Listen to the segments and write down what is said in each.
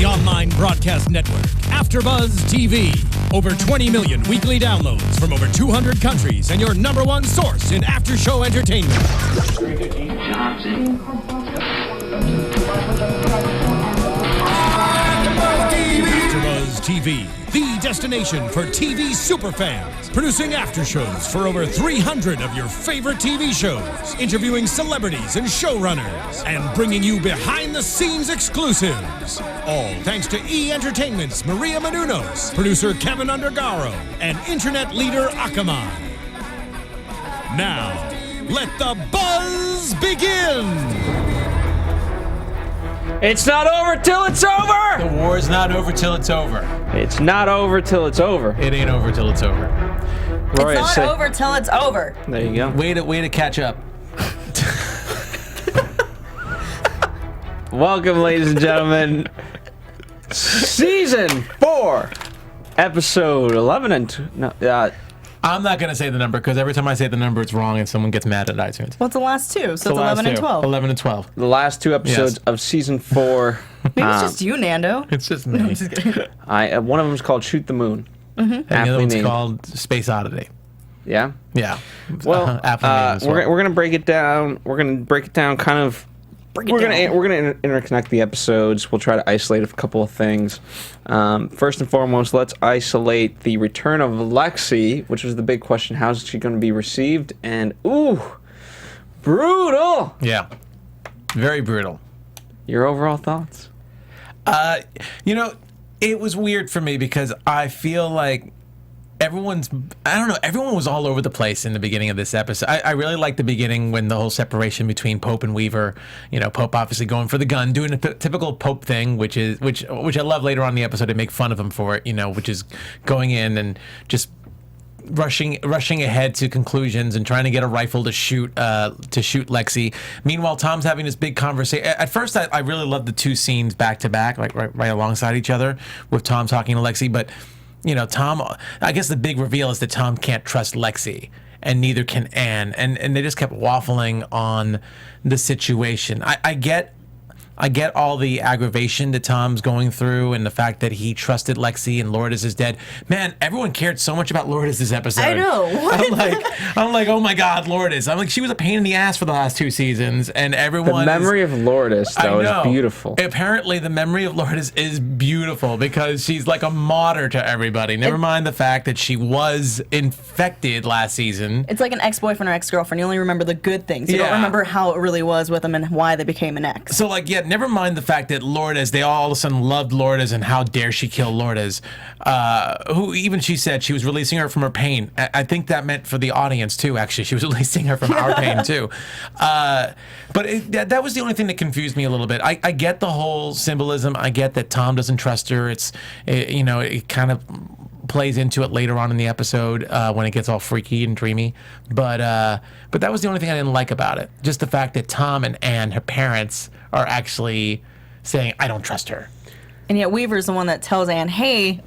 online broadcast network, AFTERBUZZ TV. Over 20 million weekly downloads from over 200 countries and your #1 source in after-show entertainment. AFTERBUZZ TV, the destination for TV superfans. Producing after-shows for over 300 of your favorite TV shows. Interviewing celebrities and showrunners. And bringing you behind-the-scenes exclusives. All thanks to E! Entertainment's Maria Menounos, producer Kevin Undergaro, and internet leader Akamai. Now, let the buzz begin! It's not over till it's over! The war's not over till it's over. It's not over till it's over. It ain't over till it's over. Roya, it's not over till it's over. There you go. Way to catch up. Welcome, ladies and gentlemen. Season 4, episode 11 and... I'm not going to say the number because every time I say the number, it's wrong and someone gets mad at iTunes. What's the last two? So it's 11 and 12. 11 and 12. the last 2 episodes of season 4. Maybe it's just you, Nando. It's just me. I'm just kidding. One of them is called Shoot the Moon. And the other one's called Space Oddity. Yeah? Yeah. Well, we're gonna break it down. We're gonna break it down kind of. We're gonna interconnect the episodes. We'll try to isolate a couple of things. First and foremost, let's isolate the return of Lexi, which was the big question. How's she going to be received? And ooh, brutal. Yeah. Very brutal. Your overall thoughts? You know, it was weird for me because I feel like everyone was all over the place in the beginning of this episode. I really liked the beginning when the whole separation between Pope and Weaver, you know, Pope obviously going for the gun, doing a typical Pope thing, which I love later on in the episode to make fun of him for it, you know, which is going in and just rushing ahead to conclusions and trying to get a rifle to shoot Lexi. Meanwhile, Tom's having this big conversation. At first, I really loved the 2 scenes back to back, like right alongside each other, with Tom talking to Lexi, but you know, Tom, I guess the big reveal is that Tom can't trust Lexi, and neither can Anne, and they just kept waffling on the situation. I get all the aggravation that Tom's going through and the fact that he trusted Lexi and Lourdes is dead. Man, everyone cared so much about Lourdes this episode. I know. I'm like, oh my God, Lourdes. I'm like, she was a pain in the ass for the last 2 seasons, and everyone. The memory of Lourdes, though, is beautiful. Apparently, the memory of Lourdes is beautiful because she's like a martyr to everybody. Never mind the fact that she was infected last season. It's like an ex-boyfriend or ex-girlfriend. You only remember the good things. You don't remember how it really was with them and why they became an ex. So, like, yeah, never mind the fact that Lourdes, they all of a sudden loved Lourdes and how dare she kill Lourdes, who even she said she was releasing her from her pain. I think that meant for the audience too, actually. She was releasing her from our pain too. But that was the only thing that confused me a little bit. I get the whole symbolism. I get that Tom doesn't trust her. It kind of plays into it later on in the episode when it gets all freaky and dreamy. But that was the only thing I didn't like about it. Just the fact that Tom and Anne, her parents, are actually saying, I don't trust her. And yet Weaver's the one that tells Anne, hey,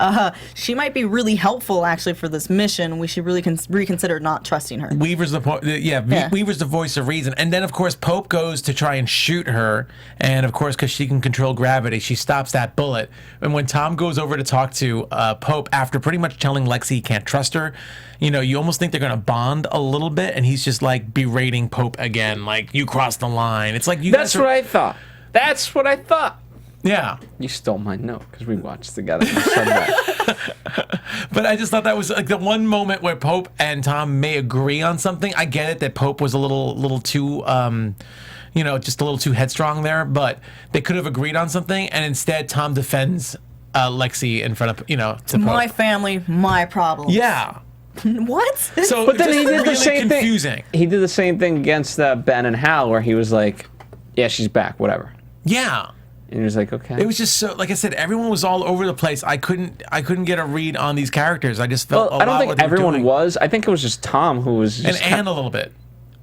she might be really helpful actually for this mission. We should really reconsider not trusting her. Weaver's Weaver's the voice of reason. And then, of course, Pope goes to try and shoot her. And, of course, because she can control gravity, she stops that bullet. And when Tom goes over to talk to Pope, after pretty much telling Lexi he can't trust her, you know, you almost think they're going to bond a little bit. And he's just, like, berating Pope again. Like, you crossed the line. It's like you That's what I thought. That's what I thought. Yeah. You stole my note because we watched together. You said that. But I just thought that was like the one moment where Pope and Tom may agree on something. I get it that Pope was a little too, just a little too headstrong there, but they could have agreed on something, and instead Tom defends Lexi in front of, to my Pope. family, my problem. Yeah. What? So, but then he did really the same confusing. thing. He did the same thing against Ben and Hal, where he was like, "Yeah, she's back, whatever." Yeah. And he was like, "Okay." It was just so, like I said, everyone was all over the place. I couldn't get a read on these characters. I just felt. I don't think everyone was. I think it was just Tom who was. Just and Anne a little bit.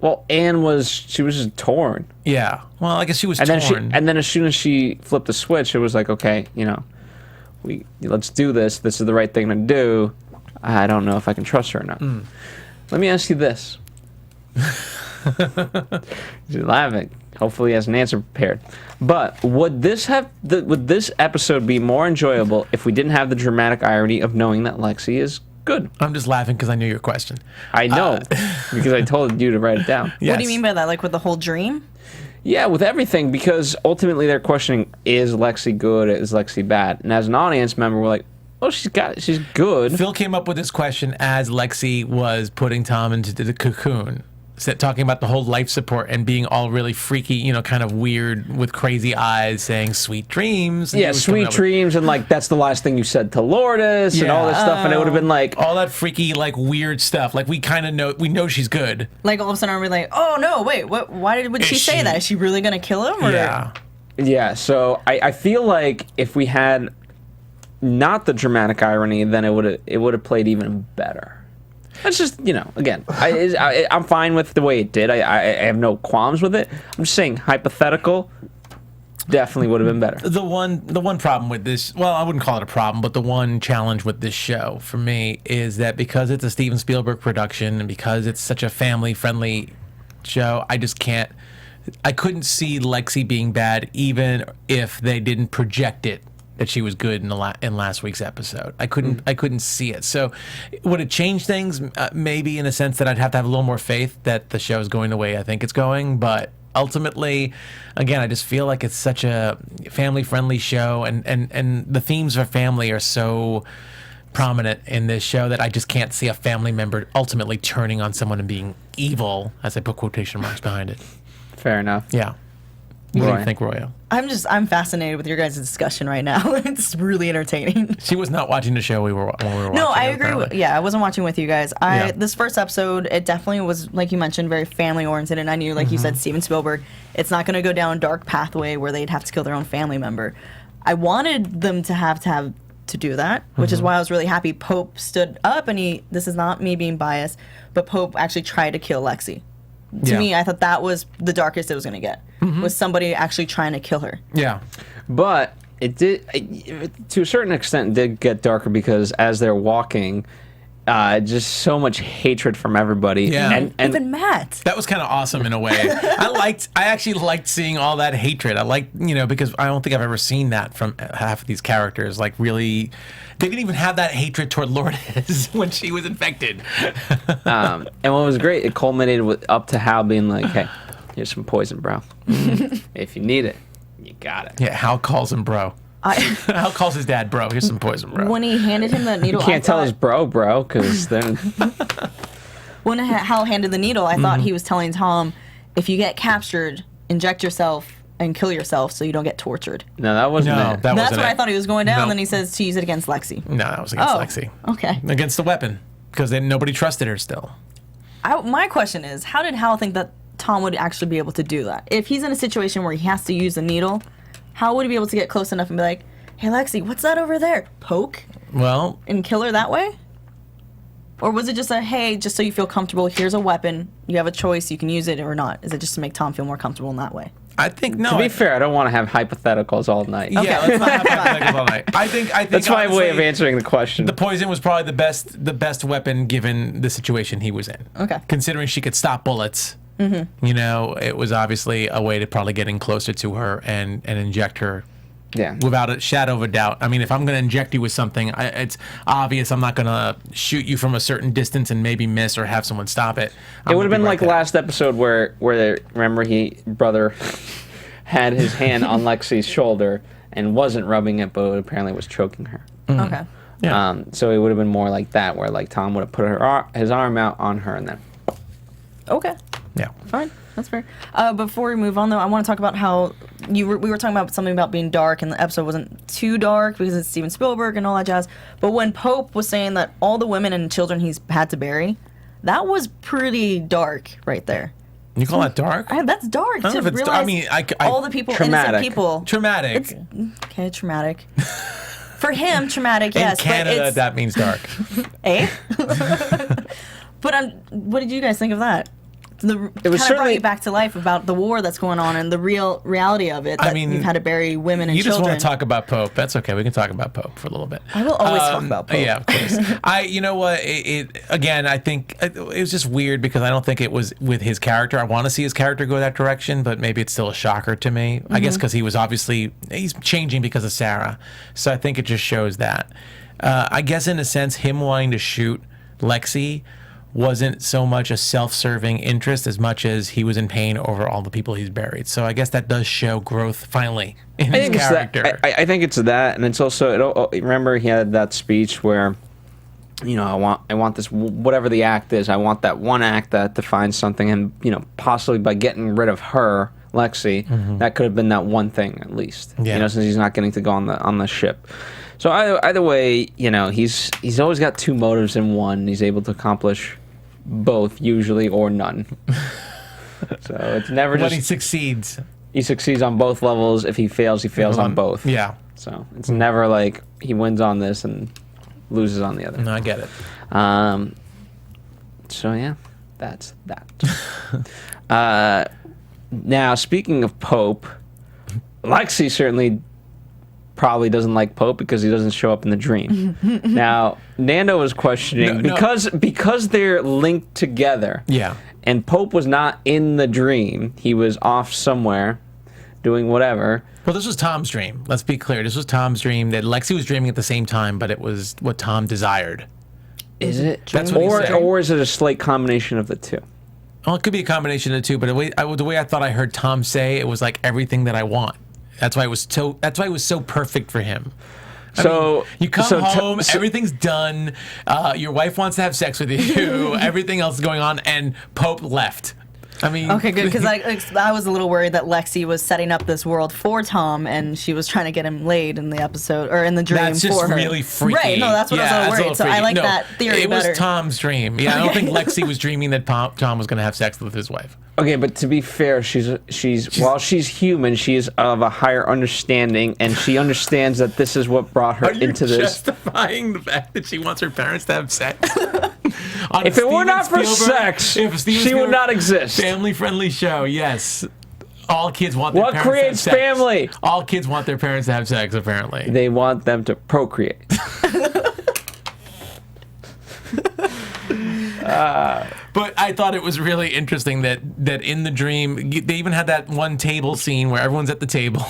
Well, Anne was. She was just torn. Yeah. Well, I guess she was torn. And then as soon as she flipped the switch, it was like, okay, let's do this. This is the right thing to do. I don't know if I can trust her or not. Let me ask you this. She's laughing. Hopefully he has an answer prepared. But would this episode be more enjoyable if we didn't have the dramatic irony of knowing that Lexi is good? I'm just laughing because I knew your question. I know, because I told you to write it down. Yes. What do you mean by that? Like with the whole dream? Yeah, with everything, because ultimately they're questioning, is Lexi good, is Lexi bad? And as an audience member, we're like, well, she's good. Phil came up with this question as Lexi was putting Tom into the cocoon. Talking about the whole life support and being all really freaky, you know, kind of weird with crazy eyes, saying sweet dreams. Yeah, sweet dreams, and like that's the last thing you said to Lourdes and all this stuff, and it would have been like all that freaky, like weird stuff. Like we kind of know she's good. Like all of a sudden, are we like, oh no, wait, what? Why would she say that? Is she really gonna kill him? Or? Yeah. So I feel like if we had not the dramatic irony, then it would have played even better. That's just, you know, again, I'm fine with the way it did. I have no qualms with it. I'm just saying, hypothetical, definitely would have been better. The one problem with this, well, I wouldn't call it a problem, but the one challenge with this show for me is that because it's a Steven Spielberg production and because it's such a family-friendly show, I couldn't see Lexi being bad even if they didn't project it that she was good in last week's episode. I couldn't see it. So would it change things? Maybe in a sense that I'd have to have a little more faith that the show is going the way I think it's going. But ultimately, again, I just feel like it's such a family-friendly show, and the themes of family are so prominent in this show that I just can't see a family member ultimately turning on someone and being evil, as I put quotation marks behind it. Fair enough. Yeah. What do you think, Roya? I'm fascinated with your guys' discussion right now. It's really entertaining. She was not watching the show when we were watching. No, I agree. I wasn't watching with you guys. This first episode, it definitely was, like you mentioned, very family oriented, and I knew, like you said, Steven Spielberg, it's not going to go down a dark pathway where they'd have to kill their own family member. I wanted them to have to do that, which is why I was really happy Pope stood up, and this is not me being biased, but Pope actually tried to kill Lexi. To me, I thought that was the darkest it was going to get, was somebody actually trying to kill her. Yeah. But it did, to a certain extent, it did get darker because as they're walking, just so much hatred from everybody. Yeah. And even Matt. That was kind of awesome in a way. I actually liked seeing all that hatred. I liked, because I don't think I've ever seen that from half of these characters. Like really, they didn't even have that hatred toward Lourdes when she was infected. And what was great, it culminated up to Hal being like, hey, here's some poison, bro. If you need it, you got it. Yeah, Hal calls him bro. Hal calls his dad bro. Here's some poison, bro. When he handed him that needle, you can't tell his bro, because then... When Hal handed the needle, I thought he was telling Tom, if you get captured, inject yourself and kill yourself so you don't get tortured. No, that wasn't it. That's what I thought he was going down. No. And then he says to use it against Lexi. No, that was against Lexi. Okay. Against the weapon, because then nobody trusted her still. My question is, how did Hal think that Tom would actually be able to do that? If he's in a situation where he has to use a needle, how would he be able to get close enough and be like, hey, Lexi, what's that over there? Poke? Well... And kill her that way? Or was it just hey, just so you feel comfortable, here's a weapon, you have a choice, you can use it or not? Is it just to make Tom feel more comfortable in that way? I think, no. To be fair, I don't want to have hypotheticals all night. Yeah, let's not have hypotheticals all night. I think that's my way of answering the question. The poison was probably the best weapon given the situation he was in. Okay. Considering she could stop bullets, it was obviously a way to probably get in closer to her and inject her. Yeah. Without a shadow of a doubt. I mean, if I'm going to inject you with something, it's obvious I'm not going to shoot you from a certain distance and maybe miss or have someone stop it. It would have been like last episode where remember brother had his hand on Lexi's shoulder and wasn't rubbing it, but apparently was choking her. Okay. Yeah. So it would have been more like that, where like Tom would have put his arm out on her and then. Okay. Yeah. Fine. That's fair. Before we move on, though, I want to talk about how we were talking about something about being dark, and the episode wasn't too dark because it's Steven Spielberg and all that jazz. But when Pope was saying that all the women and children he's had to bury, that was pretty dark right there. You call that dark? That's dark to realize all the people, innocent people. Traumatic. Okay, traumatic. For him, traumatic, yes. In Canada, that means dark. Eh? But what did you guys think of that? brought you back to life about the war that's going on and the real reality of it. That you've had to bury women and you children. just want to talk about Pope. That's okay. We can talk about Pope for a little bit. I will always talk about Pope. Yeah, of course. You know what? Again, I think it was just weird because I don't think it was with his character. I want to see his character go that direction, but maybe it's still a shocker to me. I guess because he's changing because of Sarah. So I think it just shows that. I guess in a sense, him wanting to shoot Lexi wasn't so much a self-serving interest as much as he was in pain over all the people he's buried. So I guess that does show growth finally in his character. I think it's that, and it's also remember he had that speech where, I want this, whatever the act is, I want that one act that defines something, and possibly by getting rid of her, Lexi, that could have been that one thing at least. Yeah. Since he's not getting to go on the ship. So either way, he's always got two motives in one. He's able to accomplish both, usually, or none. So it's never when just... he succeeds. He succeeds on both levels. If he fails on both. Yeah. So it's never like he wins on this and loses on the other. No, I get it. So yeah, that's that. Now, speaking of Pope, Lexi certainly probably doesn't like Pope because he doesn't show up in the dream. Now, Nando was questioning because they're linked together. Yeah. And Pope was not in the dream. He was off somewhere doing whatever. Well, this was Tom's dream. Let's be clear. This was Tom's dream that Lexi was dreaming at the same time, but it was what Tom desired. Is it? That's what he said. Or is it a slight combination of the two? Well, it could be a combination of the two, but the way I thought I heard Tom say it was like everything that I want. That's why it was so perfect for him. I mean, you come home, everything's done. Your wife wants to have sex with you. Everything else is going on, and Pope left. I mean, okay, good, because I was a little worried that Lexi was setting up this world for Tom, and she was trying to get him laid in the episode or in the dream that's just for her. Really freaky. Right? No, that's what I was a little worried. So I like that theory better. It was Tom's dream. Yeah, I don't think Lexi was dreaming that Tom was going to have sex with his wife. Okay, but to be fair, she's while she's human, she is of a higher understanding, and she understands that this is what brought her into this. Are you justifying the fact that she wants her parents to have sex? If it were not for sex, she would not exist. Family-friendly show, yes. All kids want their parents to have sex. What creates family? All kids want their parents to have sex, apparently. They want them to procreate. But I thought it was really interesting that in the dream, they even had that one table scene where everyone's at the table.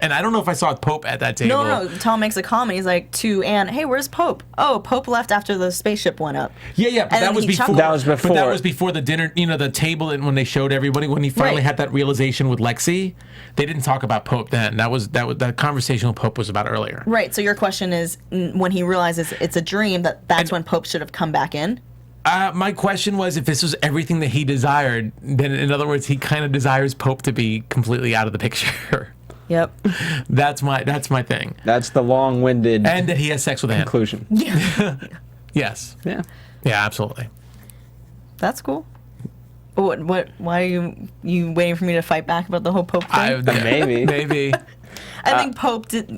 And I don't know if I saw Pope at that table. No. Tom makes a comment. He's like to Anne, hey, where's Pope? Oh, Pope left after the spaceship went up. Yeah, but that was before. That was before. But that was before the dinner, the table, and when they showed everybody, when he finally had that realization with Lexi, they didn't talk about Pope then. That conversation with Pope was about earlier. Right, so your question is, when he realizes it's a dream, that's when Pope should have come back in? My question was, if this was everything that he desired, then in other words, he kind of desires Pope to be completely out of the picture. Yep. That's my thing. That's the long-winded and that he has sex with Anne. Conclusion. Yeah. Yes. Yeah. Yeah, absolutely. That's cool. What? Why are you waiting for me to fight back about the whole Pope thing? Maybe. I think Pope did,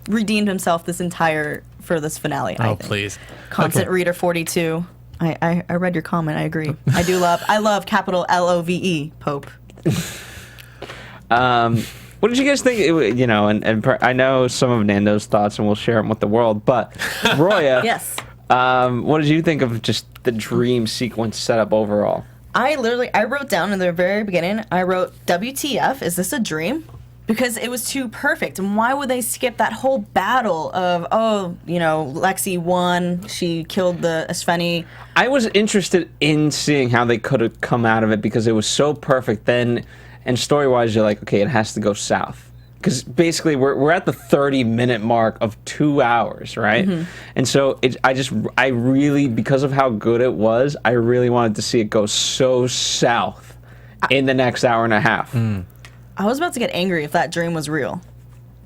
redeemed himself for this finale. I think. Please. Constant Reader 42. I read your comment. I agree. I love capital LOVE Pope. What did you guys think? And I know some of Nando's thoughts, and we'll share them with the world. But Roya, yes. What did you think of just the dream sequence setup overall? I wrote down in the very beginning. I wrote, "WTF? Is this a dream?" Because it was too perfect. And why would they skip that whole battle of, Lexi won, she killed the Svitek? I was interested in seeing how they could have come out of it because it was so perfect then. And story-wise, you're like, okay, it has to go south. Because basically, we're at the 30-minute mark of 2 hours, right? Mm-hmm. And so I really, because of how good it was, I really wanted to see it go so south in the next hour and a half. I was about to get angry if that dream was real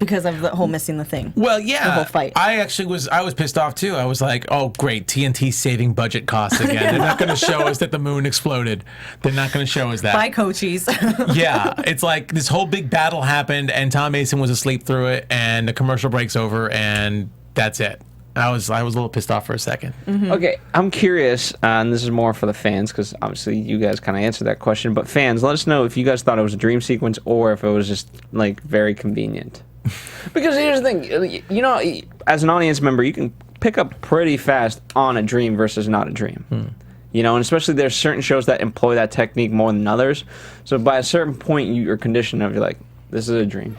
because of the whole missing the thing. Well, yeah. The whole fight. I was pissed off too. I was like, oh, great. TNT saving budget costs again. They're not going to show us that the moon exploded. They're not going to show us that. Bye, coachies. Yeah. It's like this whole big battle happened and Tom Mason was asleep through it and the commercial breaks over and that's it. I was a little pissed off for a second. Okay, I'm curious, and this is more for the fans, because obviously you guys kind of answered that question, but fans, let us know if you guys thought it was a dream sequence or if it was just, like, very convenient. Because here's the thing, you know, as an audience member, you can pick up pretty fast on a dream versus not a dream. You know, and especially there's certain shows that employ that technique more than others. So by a certain point, you're conditioned of, you're like, this is a dream.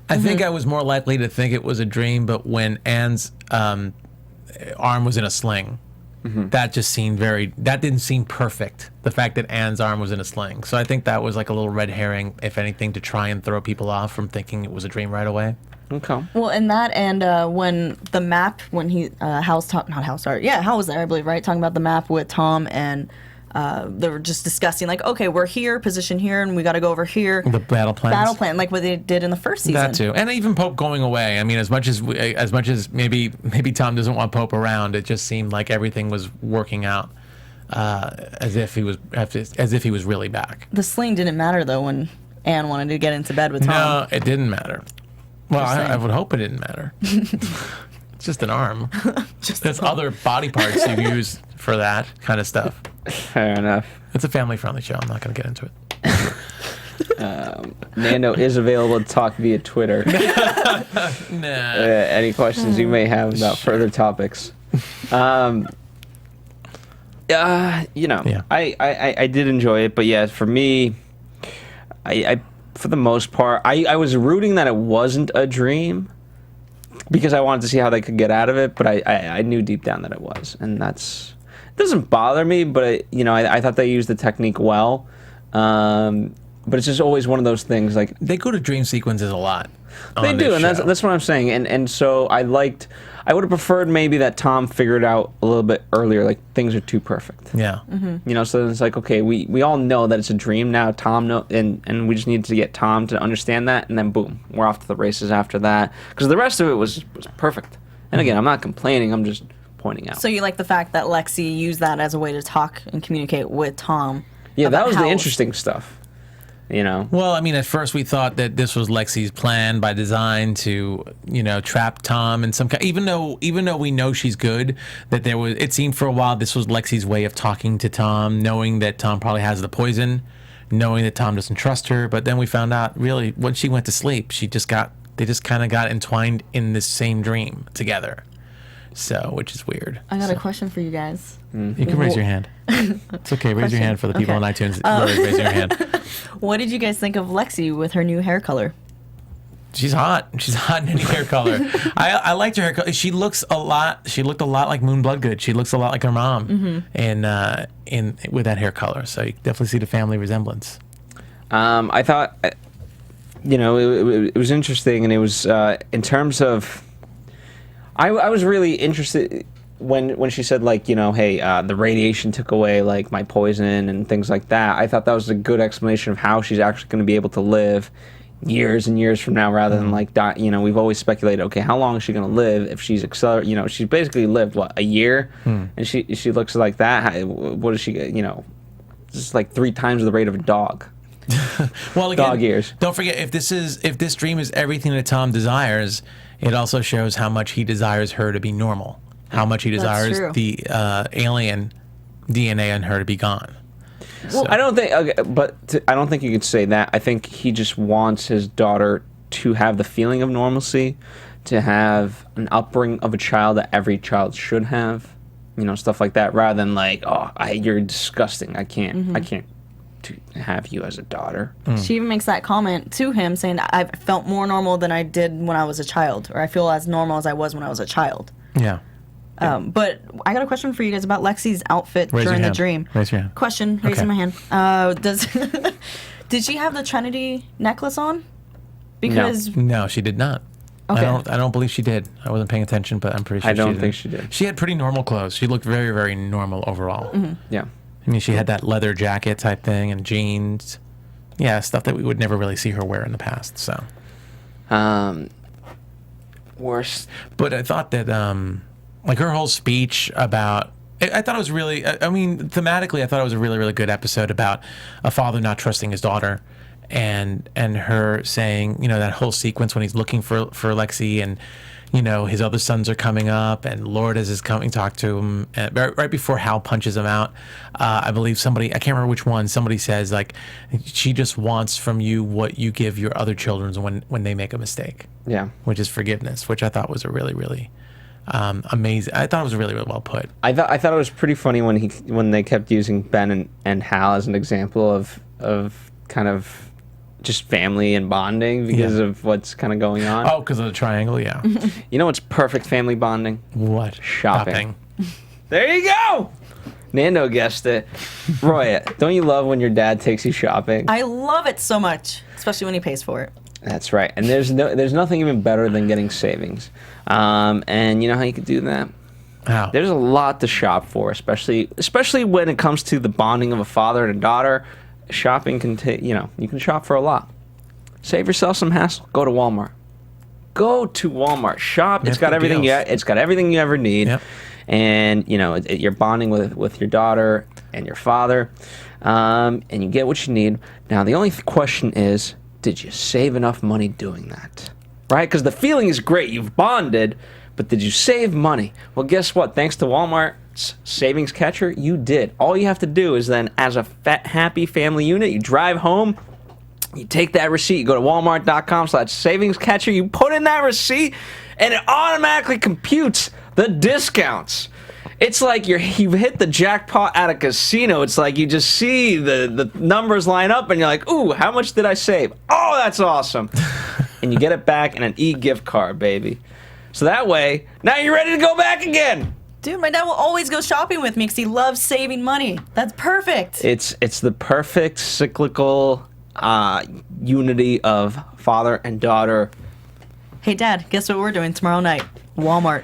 I think I was more likely to think it was a dream, but when Anne's arm was in a sling, that didn't seem perfect. The fact that Anne's arm was in a sling. So I think that was like a little red herring, if anything, to try and throw people off from thinking it was a dream right away. Okay. Well, in that, and when the map, when Hal was there, I believe, right? Talking about the map with Tom, and they were just discussing, like, okay, we're here, position here, and we got to go over here. The battle plan, like what they did in the first season. That too, and even Pope going away. I mean, as much as maybe Tom doesn't want Pope around, it just seemed like everything was working out as if he was really back. The sling didn't matter though when Anne wanted to get into bed with Tom. No, it didn't matter. Well, I would hope it didn't matter. It's just an arm. There's other body parts you use for that kind of stuff. Fair enough. It's a family-friendly show. I'm not going to get into it. Nando is available to talk via Twitter. Nah. Any questions you may have about further topics. You know, Yeah. I did enjoy it, but yeah, for me, I for the most part, I was rooting that it wasn't a dream because I wanted to see how they could get out of it, but I knew deep down that it was, and it doesn't bother me, but you know, I thought they used the technique well, but it's just always one of those things, like They go to dream sequences a lot. they do, and that's what I'm saying, and so I would have preferred maybe that Tom figured out a little bit earlier, like things are too perfect. Yeah. You know, so it's like, okay, we all know that it's a dream now. Tom know, and we just need to get Tom to understand that, and then boom, we're off to the races after that. Because the rest of it was perfect. And again, I'm not complaining. I'm just pointing out. So you like the fact that Lexi used that as a way to talk and communicate with Tom? Yeah, that was the interesting stuff. You know. Well, I mean, at first we thought that this was Lexi's plan by design to, you know, trap Tom in some kind. Even though we know she's good, that it seemed for a while this was Lexi's way of talking to Tom, knowing that Tom probably has the poison, knowing that Tom doesn't trust her. But then we found out, really, when she went to sleep, they just kind of got entwined in this same dream together. So, which is weird. I got a question for you guys. You can raise your hand. It's okay. Raise your hand for the people on iTunes. Raise your hand. What did you guys think of Lexi with her new hair color? She's hot. She's hot in any hair color. I liked her hair color. She looked a lot like Moon Bloodgood. She looks a lot like her mom in with that hair color. So you definitely see the family resemblance. I thought, you know, it was interesting, and it was in terms of. I was really interested when she said, like, you know, hey, the radiation took away, like, my poison and things like that. I thought that was a good explanation of how she's actually going to be able to live years and years from now, rather than, like, die. You know, we've always speculated, okay, how long is she going to live if she's you know, she's basically lived, what, a year? And she looks like that. What is she, you know, just like 3 times the rate of a dog. Well, again, dog years. Don't forget, if this dream is everything that Tom desires, it also shows how much he desires her to be normal, how much he desires the alien DNA in her to be gone. Well, I don't think, I don't think you could say that. I think he just wants his daughter to have the feeling of normalcy, to have an upbringing of a child that every child should have, you know, stuff like that, rather than like, oh, you're disgusting. I can't to have you as a daughter. She even makes that comment to him saying, I felt more normal than I did when I was a child, or I feel as normal as I was when I was a child. Yeah. But I got a question for you guys about Lexi's outfit during the dream. Raise your hand. Question, raising my hand. Did she have the Trinity necklace on? Because No, she did not. Okay. I don't believe she did. I wasn't paying attention, but I'm pretty sure I don't think she did. She had pretty normal clothes. She looked very, very normal overall. Yeah. I mean, she had that leather jacket type thing and jeans. Yeah, stuff that we would never really see her wear in the past. So, worse. But I thought that, like, her whole speech about, I thought it was really, I mean, thematically, I thought it was a really, really good episode about a father not trusting his daughter, and her saying, you know, that whole sequence when he's looking for Lexi, and, his other sons are coming up, and Lourdes is coming to talk to him. And right before Hal punches him out, I believe I can't remember which one, somebody says, like, she just wants from you what you give your other children when they make a mistake. Yeah. Which is forgiveness, which I thought was a really, really amazing. I thought it was really, really well put. I thought it was pretty funny when they kept using Ben and Hal as an example of kind of just family and bonding because of what's kind of going on. Oh, because of the triangle, yeah. You know what's perfect family bonding? What? Shopping. There you go! Nando guessed it. Roya, don't you love when your dad takes you shopping? I love it so much, especially when he pays for it. That's right. And there's nothing even better than getting savings. And you know how you could do that? How? There's a lot to shop for, especially when it comes to the bonding of a father and a daughter. Shopping can you can shop for a lot. Save yourself some hassle. Go to Walmart. Go to Walmart. Shop. It's got everything. It's got everything you ever need. Yep. And you're bonding with your daughter and your father, and you get what you need. Now the only question is, did you save enough money doing that? Right? Because the feeling is great. You've bonded, but did you save money? Well, guess what? Thanks to Walmart's Savings Catcher, you did. All you have to do is then, as a happy family unit, you drive home, you take that receipt, you go to walmart.com/savingscatcher, you put in that receipt, and it automatically computes the discounts. It's like you've hit the jackpot at a casino. It's like you just see the numbers line up, and you're like, ooh, how much did I save? Oh, that's awesome. And you get it back in an e-gift card, baby. So that way, now you're ready to go back again. Dude, my dad will always go shopping with me because he loves saving money. That's perfect. It's the perfect cyclical unity of father and daughter. Hey, Dad, guess what we're doing tomorrow night? Walmart.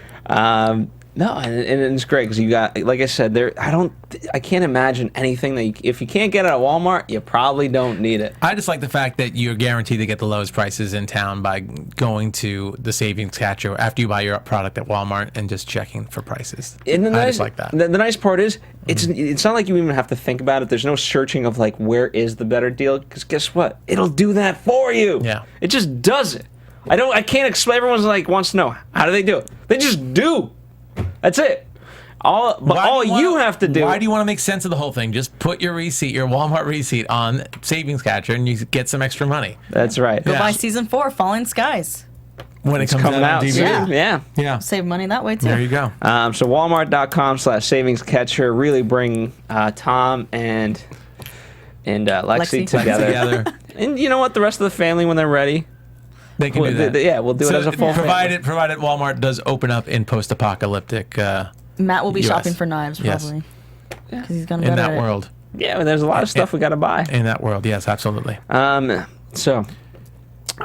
No, and it's great because you got, like I said, I can't imagine anything that if you can't get it at Walmart, you probably don't need it. I just like the fact that you're guaranteed to get the lowest prices in town by going to the Savings Catcher after you buy your product at Walmart and just checking for prices. And I just like that. The nice part is, it's not like you even have to think about it. There's no searching of like, where is the better deal? Because guess what? It'll do that for you. Yeah. It just does it. I can't explain. Everyone's like, wants to know, how do they do it? They just do. That's it. All you have to do. Why do you want to make sense of the whole thing? Just put your Walmart receipt on Savings Catcher, and you get some extra money. That's right. Go buy season 4, Falling Skies. When it comes out on DVD. Yeah. Save money that way too. There you go. So Walmart.com/savingscatcher really bring Tom and Lexi together. And you know what? The rest of the family, when they're ready, they can do that. Yeah, we'll do it as a full family. Provided Walmart does open up in post-apocalyptic. Matt will be US. shopping for knives probably. Because he's gonna in that world. Yeah, there's a lot of stuff we got to buy. In that world, yes, absolutely. So,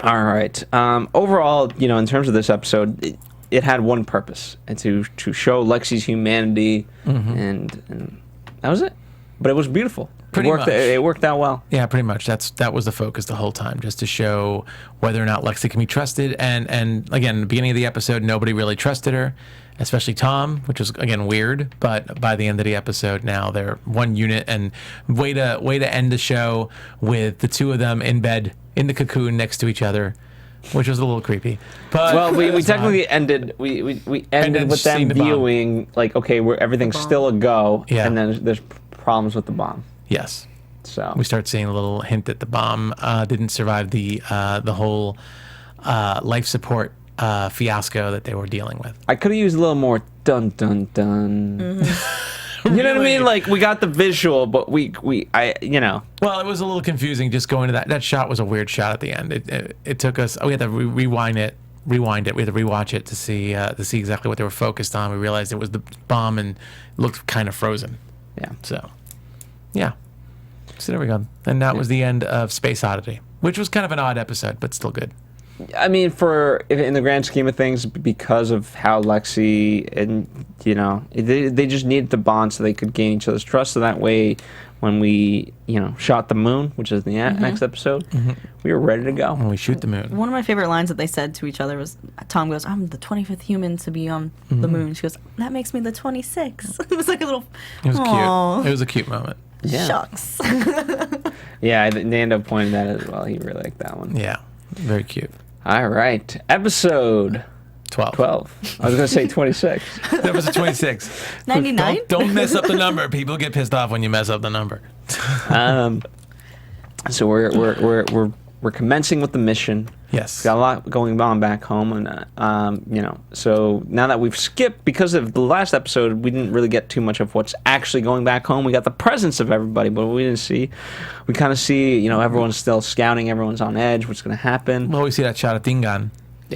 all right. Overall, in terms of this episode, it had one purpose, and to show Lexi's humanity, and that was it. But it was beautiful. It worked out well. Yeah, pretty much. That was the focus the whole time, just to show whether or not Lexi can be trusted. And again, in the beginning of the episode, nobody really trusted her, especially Tom, which was again weird. But by the end of the episode, now they're one unit, and way to end the show with the two of them in bed in the cocoon next to each other, which was a little creepy. But we technically ended. We ended with them viewing like, okay, everything's still a go, and then there's problems with the bomb. Yes. So we start seeing a little hint that the bomb didn't survive the whole life support fiasco that they were dealing with. I could have used a little more dun dun dun. You know what I mean? Like, we got the visual, but Well, it was a little confusing just going to that. That shot was a weird shot at the end. It took us. We had to rewind it. We had to rewatch it to see exactly what they were focused on. We realized it was the bomb and it looked kind of frozen. Yeah. So. Yeah. So there we go. And that was the end of Space Oddity, which was kind of an odd episode, but still good. I mean, in the grand scheme of things, because of how Lexi and, they just needed to bond so they could gain each other's trust. So that way, when we, shot the moon, which is the next episode, we were ready to go. When we shoot the moon. One of my favorite lines that they said to each other was, Tom goes, "I'm the 25th human to be on the moon." She goes, "That makes me the 26th." It was like a little... It was cute. It was a cute moment. Yeah. Shucks. Yeah, Nando pointed that as well. He really liked that one. Yeah, very cute. All right, episode 12. 12. I was going to say 26. That was a 26. 99? Don't mess up the number. People get pissed off when you mess up the number. So we're commencing with the mission. Yes. Got a lot going on back home, and so now that we've skipped, because of the last episode, we didn't really get too much of what's actually going back home. We got the presence of everybody, but we didn't see. We kind of see, everyone's still scouting, everyone's on edge. What's going to happen? Well, we see that shot of Dingan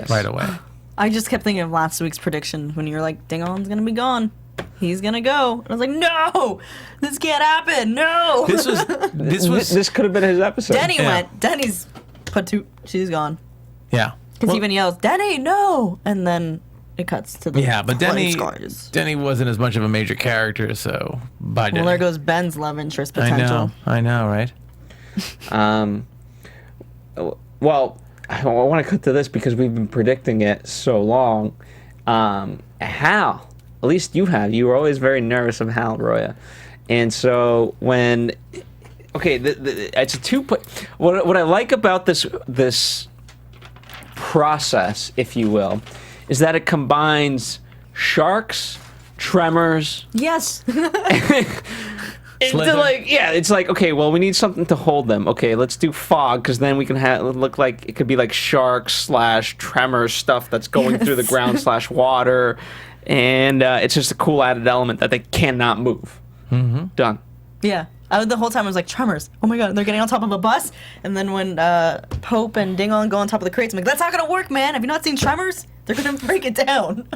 right away. I just kept thinking of last week's prediction when you were like, Dingon's gonna be gone. He's gonna go. And I was like, no, this can't happen. No. This could have been his episode. Denny went. Denny's she's gone. Yeah. Because he even yells, Denny, no! And then it cuts to the but Denny wasn't as much of a major character, so bye, Denny. Well, there goes Ben's love interest potential. I know, right? Well, I want to cut to this because we've been predicting it so long. Hal, at least you were always very nervous of Hal, Roya. And so when... Okay, it's a what I like about this process, if you will, is that it combines sharks, tremors. Yes. It's like, okay, well, we need something to hold them. Okay, let's do fog, because then we can look like it could be like sharks / tremor stuff that's going through the ground / water, and it's just a cool added element that they cannot move. Mm-hmm. Done. Yeah. The whole time I was like, tremors. Oh my god, they're getting on top of a bus. And then when Pope and Dingon go on top of the crates, I'm like, that's not gonna work, man. Have you not seen Tremors? They're gonna break it down.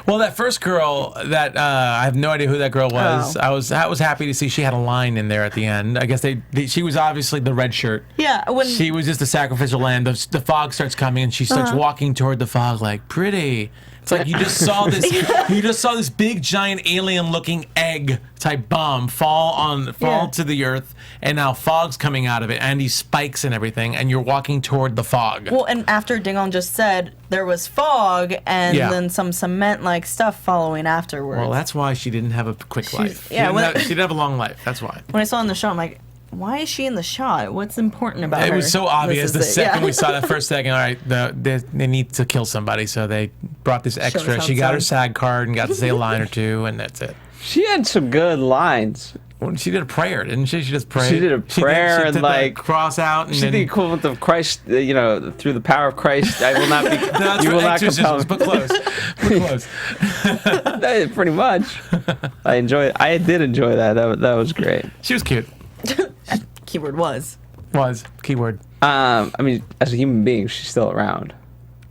Well, that first girl, I have no idea who that girl was. Oh. I was happy to see she had a line in there at the end. I guess she was obviously the red shirt. Yeah. She was just the sacrificial lamb. The fog starts coming, and she starts walking toward the fog like, pretty. It's like you just saw this. You just saw this big, giant, alien-looking egg-type bomb fall to the earth, and now fog's coming out of it, and these spikes and everything, and you're walking toward the fog. Well, and after Dingon just said there was fog, and then some cement-like stuff following afterwards. Well, that's why she didn't have a quick life. She didn't have a long life. That's why. When I saw in the show, I'm like, why is she in the shot? What's important about her? It was so obvious the second we saw that first second. All right, they need to kill somebody, so they brought this extra. She got her SAG card and got to say a line or two, and that's it. She had some good lines. Well, she did a prayer, didn't she? She just prayed. She did a prayer she did and cross out. And she's the equivalent of Christ. Through the power of Christ, I will not be. No, you will not compel me. But close. But close. Pretty much. I did enjoy that. That was great. She was cute. Keyword was keyword. I mean, as a human being, she's still around.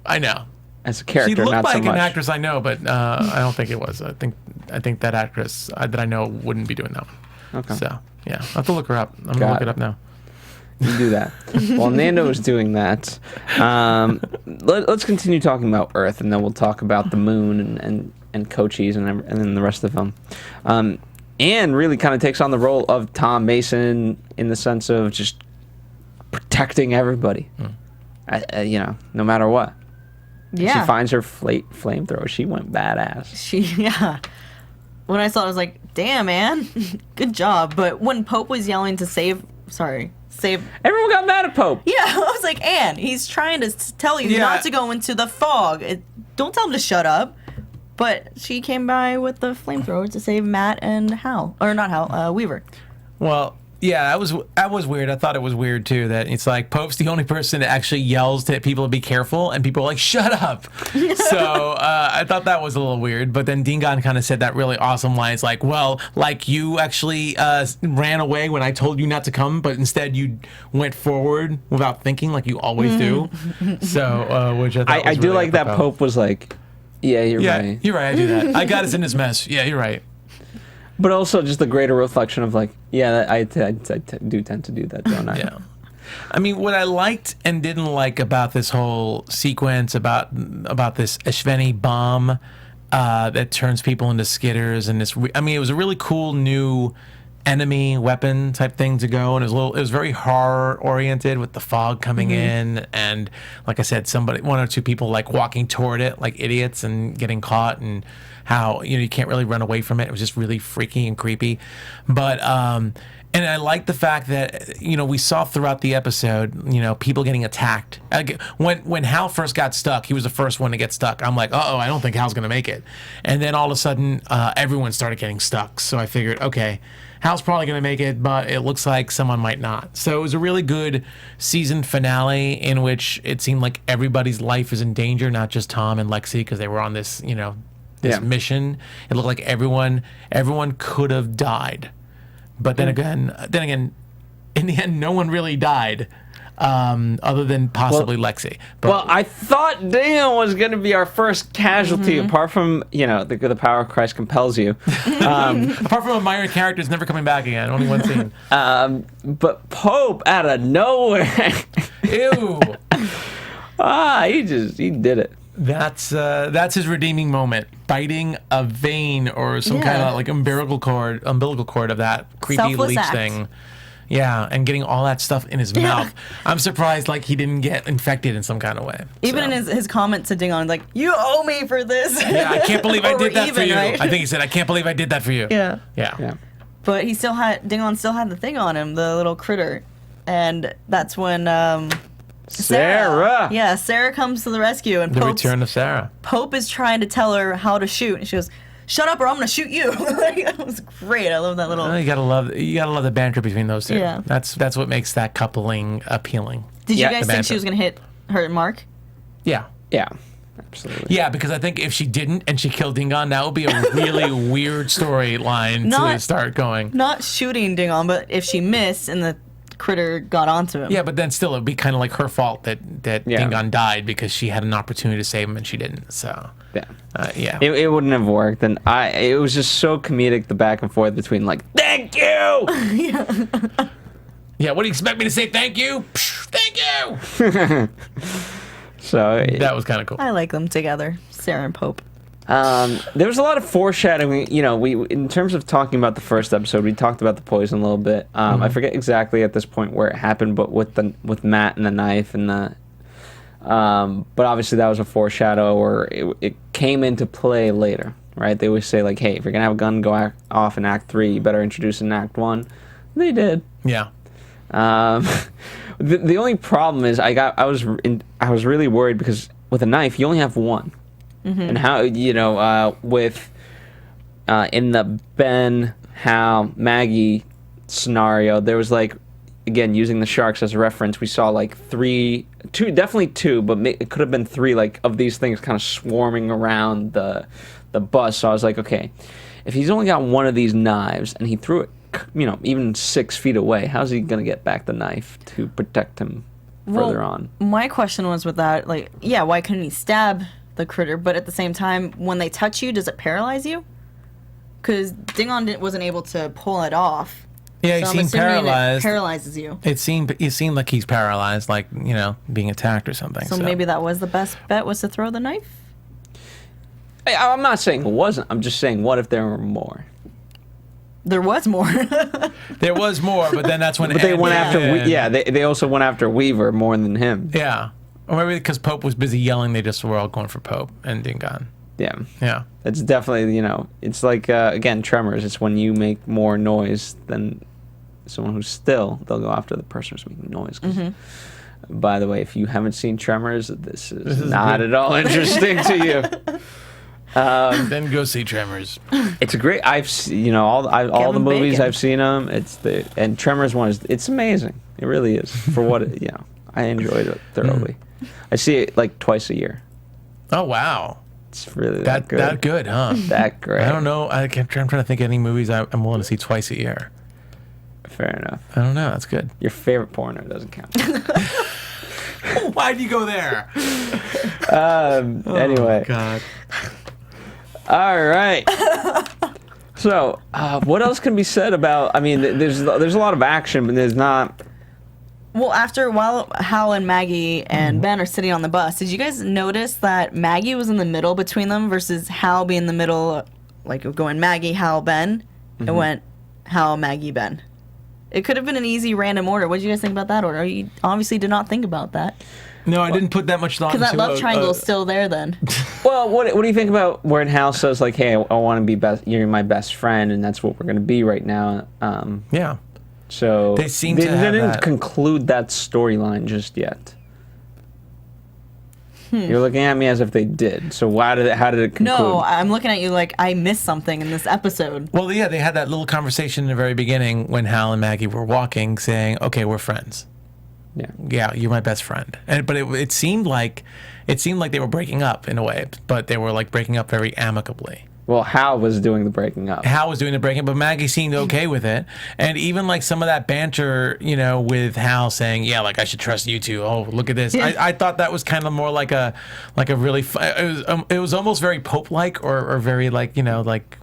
I know. As a character, she looked not like so much. An actress I know, but I don't think it was. I think that actress that I know wouldn't be doing that one. Okay. So yeah, I'll have to look her up. I'm gonna look it up now. You do that. While Nando is doing that, let's continue talking about Earth, and then we'll talk about the moon and Cochise and then the rest of the film. And really kind of takes on the role of Tom Mason in the sense of just protecting everybody, no matter what. Yeah. She finds her flamethrower. She went badass. When I saw it, I was like, damn, man. Good job. But when Pope was yelling to save... Everyone got mad at Pope. Yeah, I was like, Anne, he's trying to tell you not to go into the fog. Don't tell him to shut up. But she came by with the flamethrower to save Matt and Hal. Or not Hal, Weaver. Well, yeah, that was weird. I thought it was weird, too, that it's like Pope's the only person that actually yells to people to be careful, and people are like, shut up. So I thought that was a little weird. But then Dingon kind of said that really awesome line. It's like, well, like you actually ran away when I told you not to come, but instead you went forward without thinking like you always do. So, which I thought was I do really like that Pope was like, yeah, you're right. You're right, I do that. I got us in this mess. Yeah, you're right. But also just the greater reflection of like, yeah, I do tend to do that, don't I? Yeah. I mean, what I liked and didn't like about this whole sequence, about this Ashveni bomb that turns people into skitters, and it was a really cool new enemy weapon type thing to go, and it was very horror oriented with the fog coming in, and like I said, one or two people like walking toward it like idiots and getting caught, and how you can't really run away from it. It was just really freaky and creepy, but And I like the fact that, we saw throughout the episode, people getting attacked. When Hal first got stuck, he was the first one to get stuck. I'm like, I don't think Hal's going to make it. And then all of a sudden, everyone started getting stuck. So I figured, okay, Hal's probably going to make it, but it looks like someone might not. So it was a really good season finale in which it seemed like everybody's life is in danger, not just Tom and Lexi, because they were on this, mission. It looked like everyone could have died. But then again, in the end, no one really died, other than possibly Lexi. But, I thought Daniel was going to be our first casualty, apart from the power of Christ compels you. apart from a minor character who's never coming back again, only one scene. But Pope out of nowhere. Ew. He did it. That's his redeeming moment. Biting a vein or some kind of like umbilical cord of that creepy Selfless leech act. thing. Yeah, and getting all that stuff in his mouth. I'm surprised he didn't get infected in some kind of way. Even in his comment to Dingon, like, you owe me for this. Yeah, I can't believe I did that for you. Right? I think he said, I can't believe I did that for you. Yeah. But Dingon still had the thing on him, the little critter. And that's when Sarah. Yeah, Sarah comes to the rescue, and The return of Sarah. Pope is trying to tell her how to shoot, and she goes, "Shut up, or I'm gonna shoot you." That was great. I love that little. You gotta love the banter between those two. Yeah. That's what makes that coupling appealing. Did you Yeah, guys the think she banter. was gonna hit her mark? Yeah. Yeah, absolutely. Yeah, because I think if she didn't and she killed Dingon, that would be a really weird storyline to start going. Not shooting Dingon, but if she missed and the critter got onto him. Yeah, but then still, it would be kind of like her fault that Dingon died because she had an opportunity to save him and she didn't. So yeah, it wouldn't have worked. And it was just so comedic, the back and forth between thank you. Yeah, what do you expect me to say? Thank you. Thank you. So that was kind of cool. I like them together, Sarah and Pope. There was a lot of foreshadowing. We in terms of talking about the first episode, we talked about the poison a little bit. I forget exactly at this point where it happened, but with Matt and the knife and the. But obviously that was a foreshadow, or it came into play later, right? They always say hey, if you're gonna have a gun go off in Act 3, you better introduce it in Act 1. They did. Yeah. The only problem is I was really worried because with a knife you only have one. And how with in the Ben, Hal, Maggie scenario, there was again using the sharks as a reference, we saw definitely two, but it could have been three of these things kind of swarming around the bus. So I was like, okay, if he's only got one of these knives and he threw it, even 6 feet away, how's he gonna get back the knife to protect him further on? My question was with that, why couldn't he stab the critter? But at the same time, when they touch you, does it paralyze you? Because Dingon wasn't able to pull it off. Yeah, he so seemed paralyzed. It paralyzes you. It seemed like he's paralyzed, being attacked or something. So maybe that was the best bet, was to throw the knife? I'm not saying it wasn't. I'm just saying, what if there were more? There was more. There was more, but then that's when. But they went after. They also went after Weaver more than him. Yeah, or maybe because Pope was busy yelling, they just were all going for Pope and Dingon. Yeah. It's definitely it's again Tremors. It's when you make more noise than someone who's still, they'll go after the person who's making noise. By the way, if you haven't seen Tremors, this is not at all interesting to you. Then go see Tremors. It's a great. I've seen all the movies Bacon. I've seen them. And Tremors one it's amazing. It really is for what I enjoyed it thoroughly. I see it twice a year. Oh wow, it's really that good. That good, huh? That great. I don't know. I'm trying to think of any movies I'm willing to see twice a year. Fair enough. I don't know. That's good. Your favorite porno doesn't count. Why'd you go there? Anyway. Oh, God. All right. So, what else can be said about? I mean, there's a lot of action, but there's not. Well, while Hal and Maggie and Ben are sitting on the bus, did you guys notice that Maggie was in the middle between them versus Hal being in the middle, going Maggie, Hal, Ben? It went Hal, Maggie, Ben. It could have been an easy random order. What did you guys think about that order? You obviously did not think about that. No, I didn't put that much thought into it. Because that love triangle is still there then. Well, what do you think about where Hal says, hey, I want to be best, you're my best friend, and that's what we're going to be right now? Yeah. So they didn't conclude that storyline just yet. You're looking at me as if they did. So how did it conclude? No, I'm looking at you like I missed something in this episode. Well, yeah, they had that little conversation in the very beginning when Hal and Maggie were walking, saying, "Okay, we're friends. Yeah, you're my best friend." But it seemed like they were breaking up in a way, but they were like breaking up very amicably. Well, Hal was doing the breaking up. Hal was doing the breaking up, but Maggie seemed okay with it. And even like some of that banter, with Hal saying, "Yeah, like I should trust you too. Oh, look at this." Yeah. I thought that was kind of more like a really. It was almost very Pope-like or very like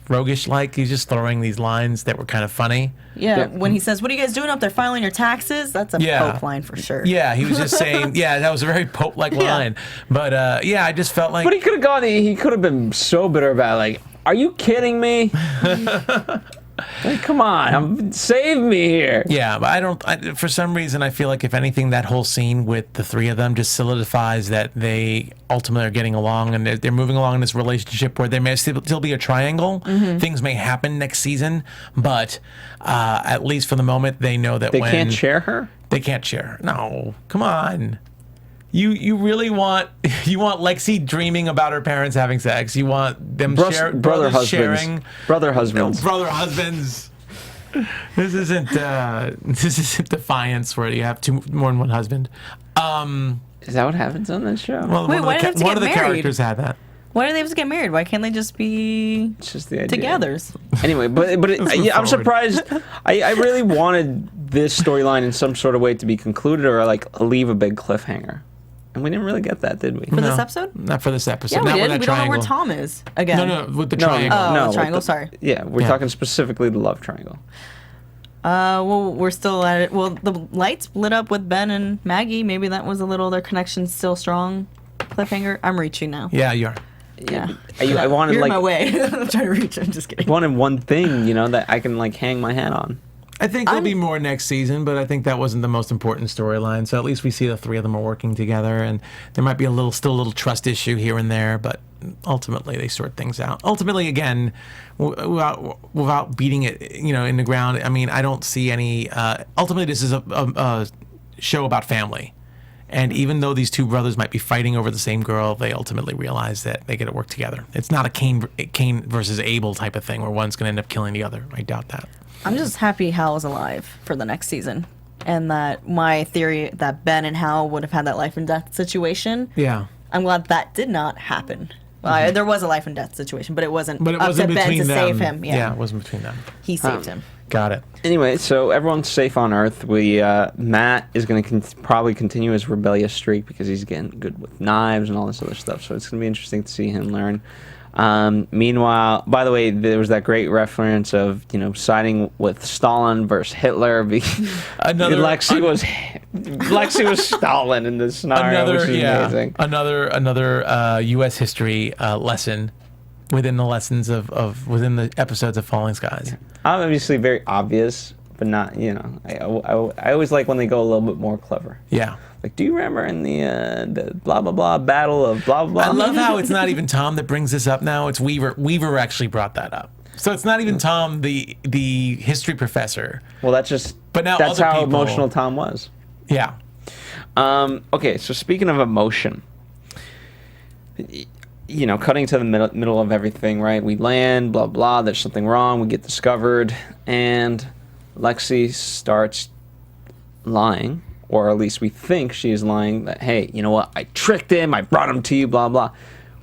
roguish-like. He's just throwing these lines that were kind of funny. Yeah, when he says, "What are you guys doing up there filing your taxes?" That's a Pope line for sure. Yeah, he was just saying, that was a very Pope-like line. But I just felt like. But he could have gone. He could have been so bitter about it, like, are you kidding me? Like, come on, save me here. Yeah, but for some reason, I feel like if anything, that whole scene with the three of them just solidifies that they ultimately are getting along and they're moving along in this relationship where there may still be a triangle. Mm-hmm. Things may happen next season, but at least for the moment, they know that they can't share her. They can't share her. No, come on. You really want Lexi dreaming about her parents having sex. You want them brother husbands. Brother husbands. Brother husbands. This isn't Defiance where you have more than one husband. Is that what happens on this show? Well, Wait, one of the characters had that. Why do they have to get married? Why can't they just be it's just the idea. togethers? Anyway, I'm surprised. I really wanted this storyline in some sort of way to be concluded or like leave a big cliffhanger. And we didn't really get that, did we? For this episode? Not for this episode. Yeah, we Not did. With We that don't know where triangle. Tom is again. No, with the triangle. Oh, the triangle. Sorry. Yeah, we're talking specifically the love triangle. Well, we're still at it. Well, the lights lit up with Ben and Maggie. Maybe that was a little. Their connection's still strong. Cliffhanger. I'm reaching now. Yeah, you are. Yeah. I wanted You're in my way. I'm trying to reach. I'm just kidding. I wanted one thing, that I can hang my hat on. I think there'll be more next season, but I think that wasn't the most important storyline. So at least we see the three of them are working together, and there might be still a little trust issue here and there, but ultimately they sort things out. Ultimately, again, without beating it, in the ground. I mean, I don't see any. Ultimately, this is a show about family, and even though these two brothers might be fighting over the same girl, they ultimately realize that they got to work together. It's not a Cain versus Abel type of thing where one's going to end up killing the other. I doubt that. I'm just happy Hal is alive for the next season. And that my theory that Ben and Hal would have had that life and death situation. Yeah. I'm glad that did not happen. There was a life and death situation, but it wasn't up to Ben between to them. save him. Yeah, it wasn't between them. He saved him. Got it. Anyway, so everyone's safe on Earth. Matt is going to probably continue his rebellious streak because he's getting good with knives and all this other stuff. So it's going to be interesting to see him learn. Meanwhile, by the way, there was that great reference of siding with Stalin versus Hitler. Lexi was Stalin in this scenario, which is amazing. Another U.S. history lesson within the lessons within the episodes of Falling Skies. Yeah. Obviously, very obvious, but not. I always like when they go a little bit more clever. Yeah. Like, do you remember in the blah blah blah battle of blah blah blah? I love how it's not even Tom that brings this up now. It's Weaver. Weaver actually brought that up. So it's not even Tom, the history professor. Well, that's how emotional Tom was. Yeah. Okay, so speaking of emotion, cutting to the middle of everything, right? We land, blah blah. There's something wrong. We get discovered, and Lexi starts lying. Or at least we think she is lying that, hey, you know what? I tricked him. I brought him to you, blah, blah.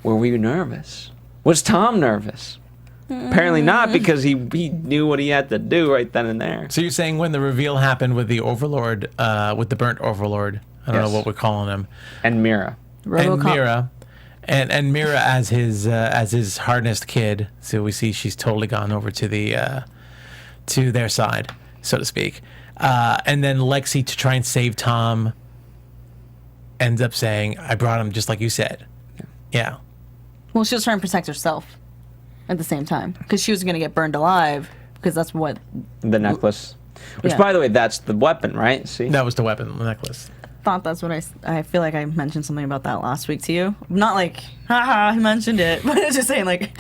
Were we nervous? Was Tom nervous? Apparently not, because he knew what he had to do right then and there. So you're saying when the reveal happened with the Overlord, with the burnt Overlord, I don't know what we're calling him. And Mira. And Mira. And Mira as his harnessed kid. So we see she's totally gone over to their side, so to speak. And then Lexi, to try and save Tom, ends up saying, I brought him just like you said. Yeah. Well, she was trying to protect herself at the same time. Because she was going to get burned alive. Because that's what... The necklace. Which, by the way, that's the weapon, right? See? That was the weapon, the necklace. Thought that's what I feel like I mentioned something about that last week to you. Not like, haha, I mentioned it. But just saying like...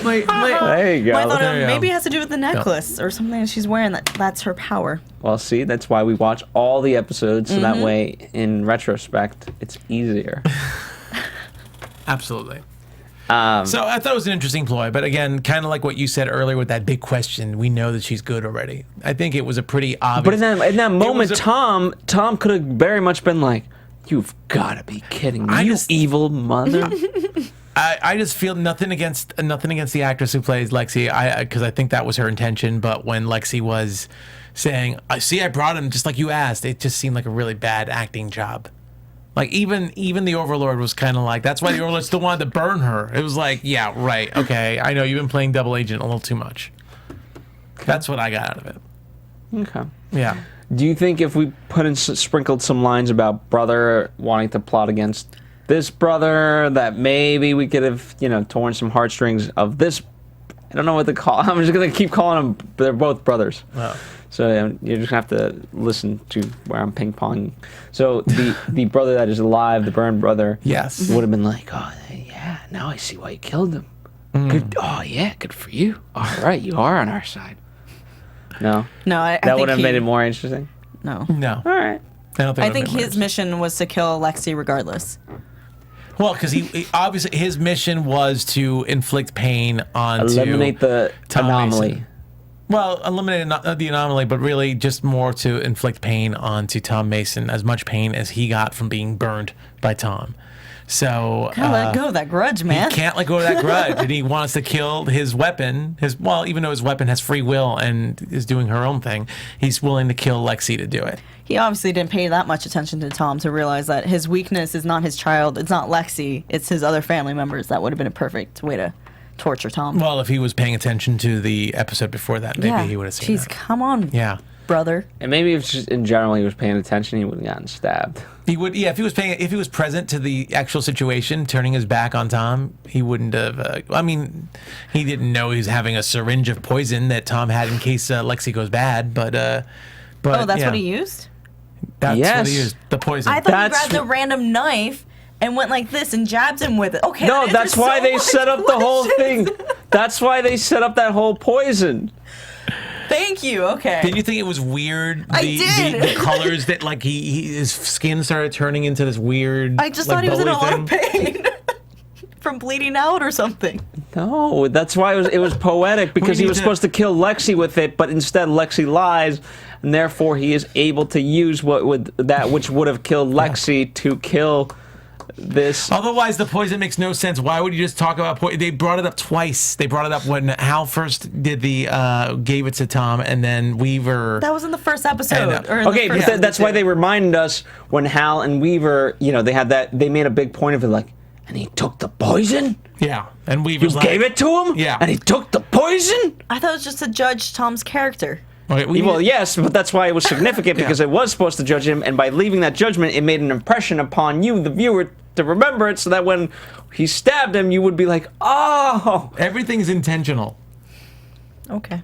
There you go. I thought There you go. maybe it has to do with the necklace or something that she's wearing. That's her power. Well, see, that's why we watch all the episodes, so that way, in retrospect, it's easier. Absolutely. So I thought it was an interesting ploy, but again, kind of like what you said earlier with that big question, we know that she's good already. I think it was a pretty obvious. But in that moment, Tom could have very much been like, "You've got to be kidding me, you evil mother." I just feel nothing against the actress who plays Lexi, because I think that was her intention. But when Lexi was saying, I brought him just like you asked," it just seemed like a really bad acting job. Like even the Overlord was kind of like, that's why the Overlord still wanted to burn her. It was like, yeah, right, okay, I know you've been playing double agent a little too much. That's what I got out of it. Okay. Yeah. Do you think if we sprinkled some lines about brother wanting to plot against this brother, that maybe we could have, torn some heartstrings of this? I don't know what to call. I'm just gonna keep calling them. They're both brothers. Oh. So you're just gonna have to listen to where I'm ping ponging. So the brother that is alive, the burned brother, Yes, would have been like, "Oh yeah, now I see why you killed him. Good. Oh yeah, good for you. All right, you are on our side." No, I that think would have made it more interesting. No. no. All right. I think his mission was to kill Lexi regardless. Well, because he obviously his mission was to inflict pain onto Eliminate the Tom anomaly. Mason. Well, eliminate the anomaly, but really just more to inflict pain onto Tom Mason, as much pain as he got from being burned by Tom. So Gotta let go of that grudge, man. He can't let go of that grudge, and he wants to kill his weapon. Even though his weapon has free will and is doing her own thing, he's willing to kill Lexi to do it. He obviously didn't pay that much attention to Tom to realize that his weakness is not his child, it's not Lexi, it's his other family members. That would have been a perfect way to torture Tom. Well, if he was paying attention to the episode before that, maybe he would have seen Jeez, that. come on, brother. And maybe if just in general he was paying attention, he would have gotten stabbed. He would, if he was present to the actual situation, turning his back on Tom, he wouldn't have. He didn't know he was having a syringe of poison that Tom had in case Lexi goes bad. But that's what he used. That's what he used. The poison. I thought he grabbed a random knife and went like this and jabs him with it. Okay. No, that's why they set up the whole thing. That's why they set up that whole poison. Thank you. Okay. Didn't you think it was weird? The colors that his skin started turning into this weird. I just thought he was in a lot of pain from bleeding out or something. No, that's why it was poetic, because he was supposed to kill Lexi with it, but instead Lexi lies, and therefore he is able to use which would have killed Lexi to kill this. Otherwise, the poison makes no sense. Why would you just talk about poison? They brought it up twice. They brought it up when Hal first did gave it to Tom, and then Weaver. That was in the first episode. But that's why they reminded us when Hal and Weaver, they had that. They made a big point of it, like, and he took the poison. Yeah, and Weaver gave it to him. Yeah, and he took the poison. I thought it was just to judge Tom's character. Okay, yes, but that's why it was significant, because it was supposed to judge him, and by leaving that judgment, it made an impression upon you, the viewer, to remember it, so that when he stabbed him, you would be like, oh. Everything's intentional. Okay.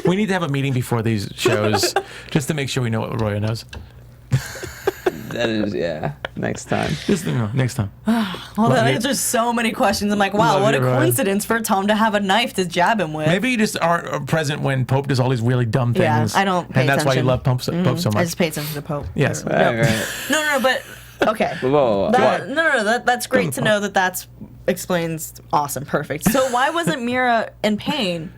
We need to have a meeting before these shows, just to make sure we know what Roya knows. That is, next time. Next time. Well, that answers so many questions. I'm like, wow, what a coincidence for Tom to have a knife to jab him with. Maybe you just aren't present when Pope does all these really dumb things. Yeah, I don't pay and that's attention. why you love Pope so much. I just pay attention to Pope. Yes. Right. No, but okay. Whoa. That's great to know that explains. Awesome, perfect. So why wasn't Mira in pain?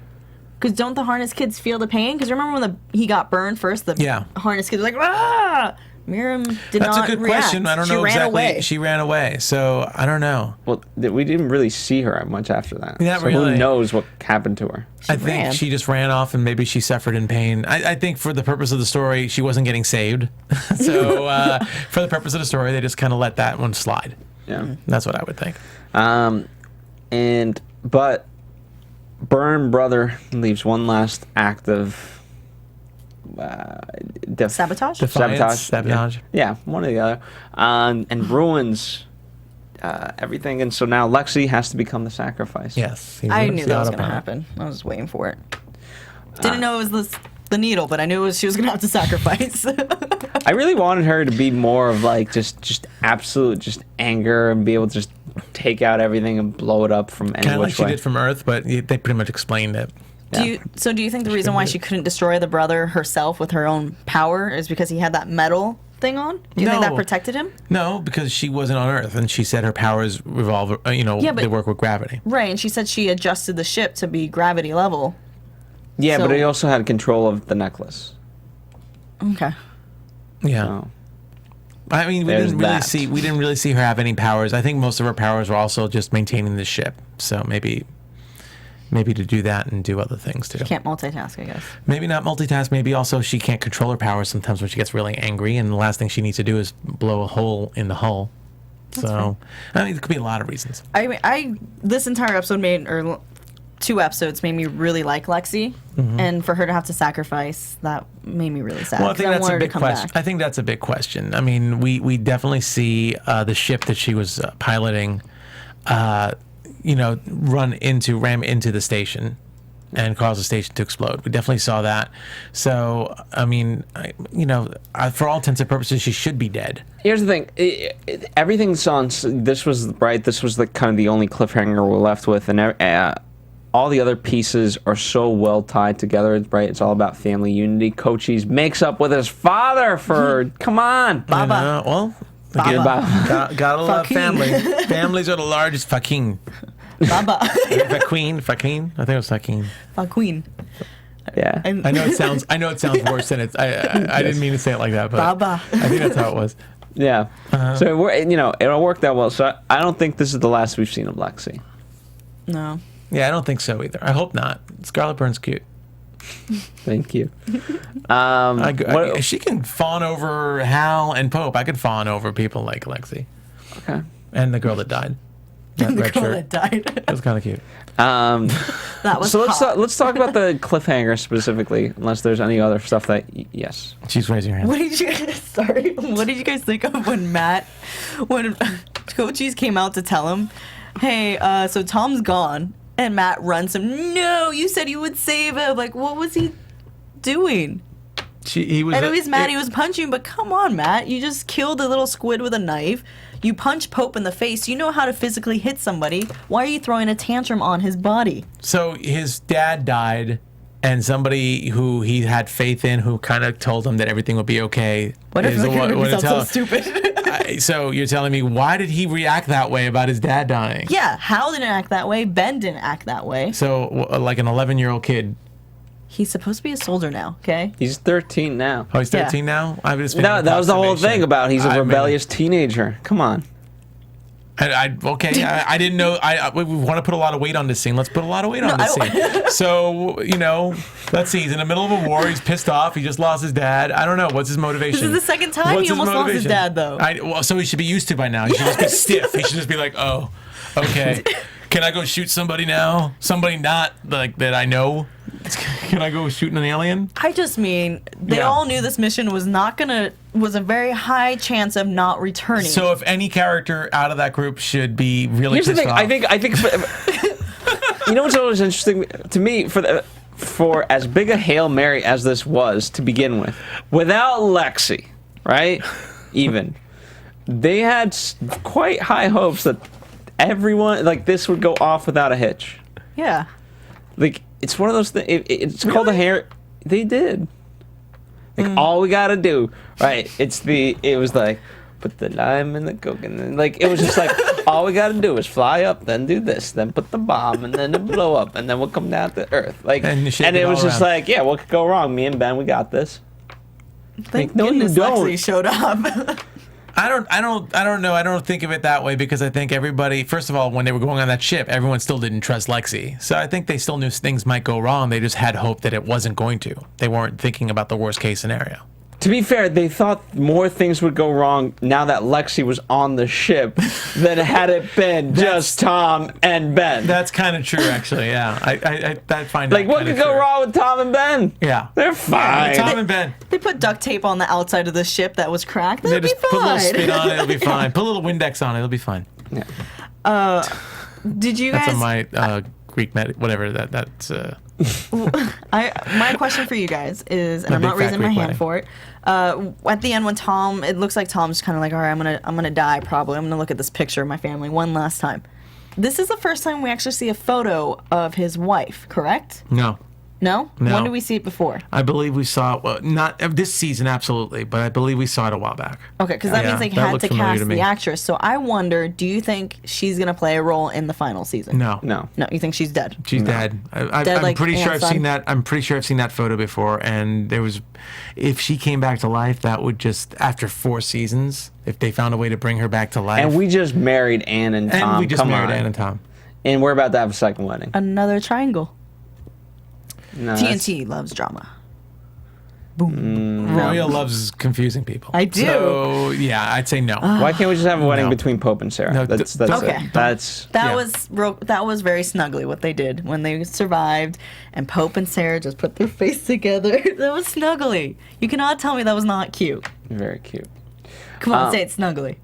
Because don't the harness kids feel the pain? Because remember when he got burned first? The harness kids were like, ah! Miriam did not react. That's a good question. I don't know exactly. She ran away, so I don't know. Well, we didn't really see her much after that. Yeah, so really. Who knows what happened to her? I think she just ran off, and maybe she suffered in pain. I think for the purpose of the story, she wasn't getting saved. So for the purpose of the story, they just kind of let that one slide. Yeah, that's what I would think. But Burn Brother leaves one last act of sabotage. Sabotage. Yeah, one or the other, and ruins everything. And so now Lexi has to become the sacrifice. Yes, I knew that was going to happen. I was waiting for it. Didn't know it was the needle, but I knew she was going to have to sacrifice. I really wanted her to be more of like just absolute just anger and be able to just take out everything and blow it up from any Kind of like which she way. did from Earth, but they pretty much explained it. Do you think the reason why she couldn't destroy the brother herself with her own power is because he had that metal thing on? Do you think that protected him? No, because she wasn't on Earth, and she said her powers revolve. They work with gravity. Right, and she said she adjusted the ship to be gravity level. Yeah, So- but he also had control of the necklace. Okay. Yeah. So. I mean, we There's didn't really see her have any powers. I think most of her powers were also just maintaining the ship. So maybe to do that and do other things too. She can't multitask, I guess. Maybe not multitask. Maybe also she can't control her powers sometimes when she gets really angry, and the last thing she needs to do is blow a hole in the hull. So I mean, there could be a lot of reasons. I mean, this entire episode or 2 episodes made me really like Lexi, and for her to have to sacrifice, that made me really sad. Well, I think that's wanted a her to big come question. back. I think that's a big question. I mean, we definitely see the ship that she was piloting, ram into the station and cause the station to explode. We definitely saw that. So, I mean, for all intents and purposes, she should be dead. Here's the thing. Everything's on. This was the kind of the only cliffhanger we're left with, and all the other pieces are so well tied together. Right? It's all about family unity. Cochise makes up with his father for. Come on, Baba. Well, Baba. Baba. gotta love Fucking. family. Families are the largest. Fucking. Baba. Fucking. I think it was fucking. Queen. Yeah. I know it sounds worse than it's. I didn't mean to say it like that, but Baba. I think that's how it was. Yeah. So it'll work that well. So I don't think this is the last we've seen of Lexi. No. Yeah, I don't think so either. I hope not. Scarlet Byrne's cute. Thank you. She can fawn over Hal and Pope. I could fawn over people like Lexi. Okay. And the girl that died. That The red girl shirt. that died. That was kind of cute. That was So hot. let's talk about the cliffhanger specifically. Unless there's any other stuff that yes. She's raising her hand. What did you guys think of when Cochise came out to tell him, hey, so Tom's gone, and Matt runs him, no, you said you would save him. Like, what was he doing? He was. I know he's mad he was punching, but come on, Matt. You just killed a little squid with a knife. You punch Pope in the face. You know how to physically hit somebody. Why are you throwing a tantrum on his body? So his dad died, and somebody who he had faith in, who kind of told him that everything would be okay. What if it sounds so stupid? So you're telling me, why did he react that way about his dad dying? Yeah, Hal didn't act that way. Ben didn't act that way. So like an 11-year-old kid. He's supposed to be a soldier now, okay? He's 13 now. Oh, he's 13 now? I've just been That was the whole thing about he's a rebellious teenager. Come on. I didn't know. We want to put a lot of weight on this scene. Let's put a lot of weight on this scene. So, let's see. He's in the middle of a war. He's pissed off. He just lost his dad. I don't know. What's his motivation? This is the second time he almost lost his dad, though. So he should be used to by now. He should just be stiff. He should just be like, oh, okay. Can I go shoot somebody now? Somebody not like that I know? Can I go shooting an alien? I just mean they all knew this mission was was a very high chance of not returning. So if any character out of that group should be really Here's the pissed thing. off. I think you know what's always interesting to me for as big a Hail Mary as this was to begin with, without Lexi, right? Even they had quite high hopes that everyone this would go off without a hitch. yeah. Like it's one of those things. It's called a hair. They did. Like all we gotta do, right? It was like put the lime in the coke, and then it was just like all we gotta do is fly up, then do this, then put the bomb, and then it blow up, and then we'll come down to Earth. And it was just like, yeah, what could go wrong? Me and Ben, we got this. Thank no, you goodness don't. Lexi showed up. I don't know. I don't think of it that way because I think everybody, first of all, when they were going on that ship, everyone still didn't trust Lexi. So I think they still knew things might go wrong. They just had hope that it wasn't going to. They weren't thinking about the worst case scenario. To be fair, they thought more things would go wrong now that Lexi was on the ship than had it been just Tom and Ben. That's kind of true, actually. Yeah, I find like what could go wrong with Tom and Ben? Yeah, they're fine. Tom and Ben. They put duct tape on the outside of the ship that was cracked. That'll They just be put a little fine. spit on it. It'll be fine. Put a little Windex on it. It'll be fine. Yeah. Did you That's guys? on my Greek whatever that's My question for you guys is, and I'm not raising my hand for it. At the end, when Tom, it looks like Tom's kind of like, all right, I'm gonna die probably. I'm gonna look at this picture of my family one last time. This is the first time we actually see a photo of his wife, correct? No. No? No. When did we see it before? I believe we saw it, well, not this season, absolutely, but I believe we saw it a while back. Okay, because that means they had to cast the actress. So I wonder, do you think she's going to play a role in the final season? No. No. No, you think she's dead? She's dead. I'm pretty sure I've seen that. I'm pretty sure I've seen that photo before, and there was, if she came back to life, that would just, after 4 seasons, if they found a way to bring her back to life. And we just married Ann and Tom. And we just married Ann and Tom. And we're about to have a second wedding. Another triangle. No, TNT loves drama. Roya loves confusing people. I do. So, yeah, I'd say no. Why can't we just have a wedding between Pope and Sarah? No, That's okay. it. That was very snuggly what they did when they survived, and Pope and Sarah just put their face together. That was snuggly. You cannot tell me that was not cute. very cute. Come on, say it snuggly.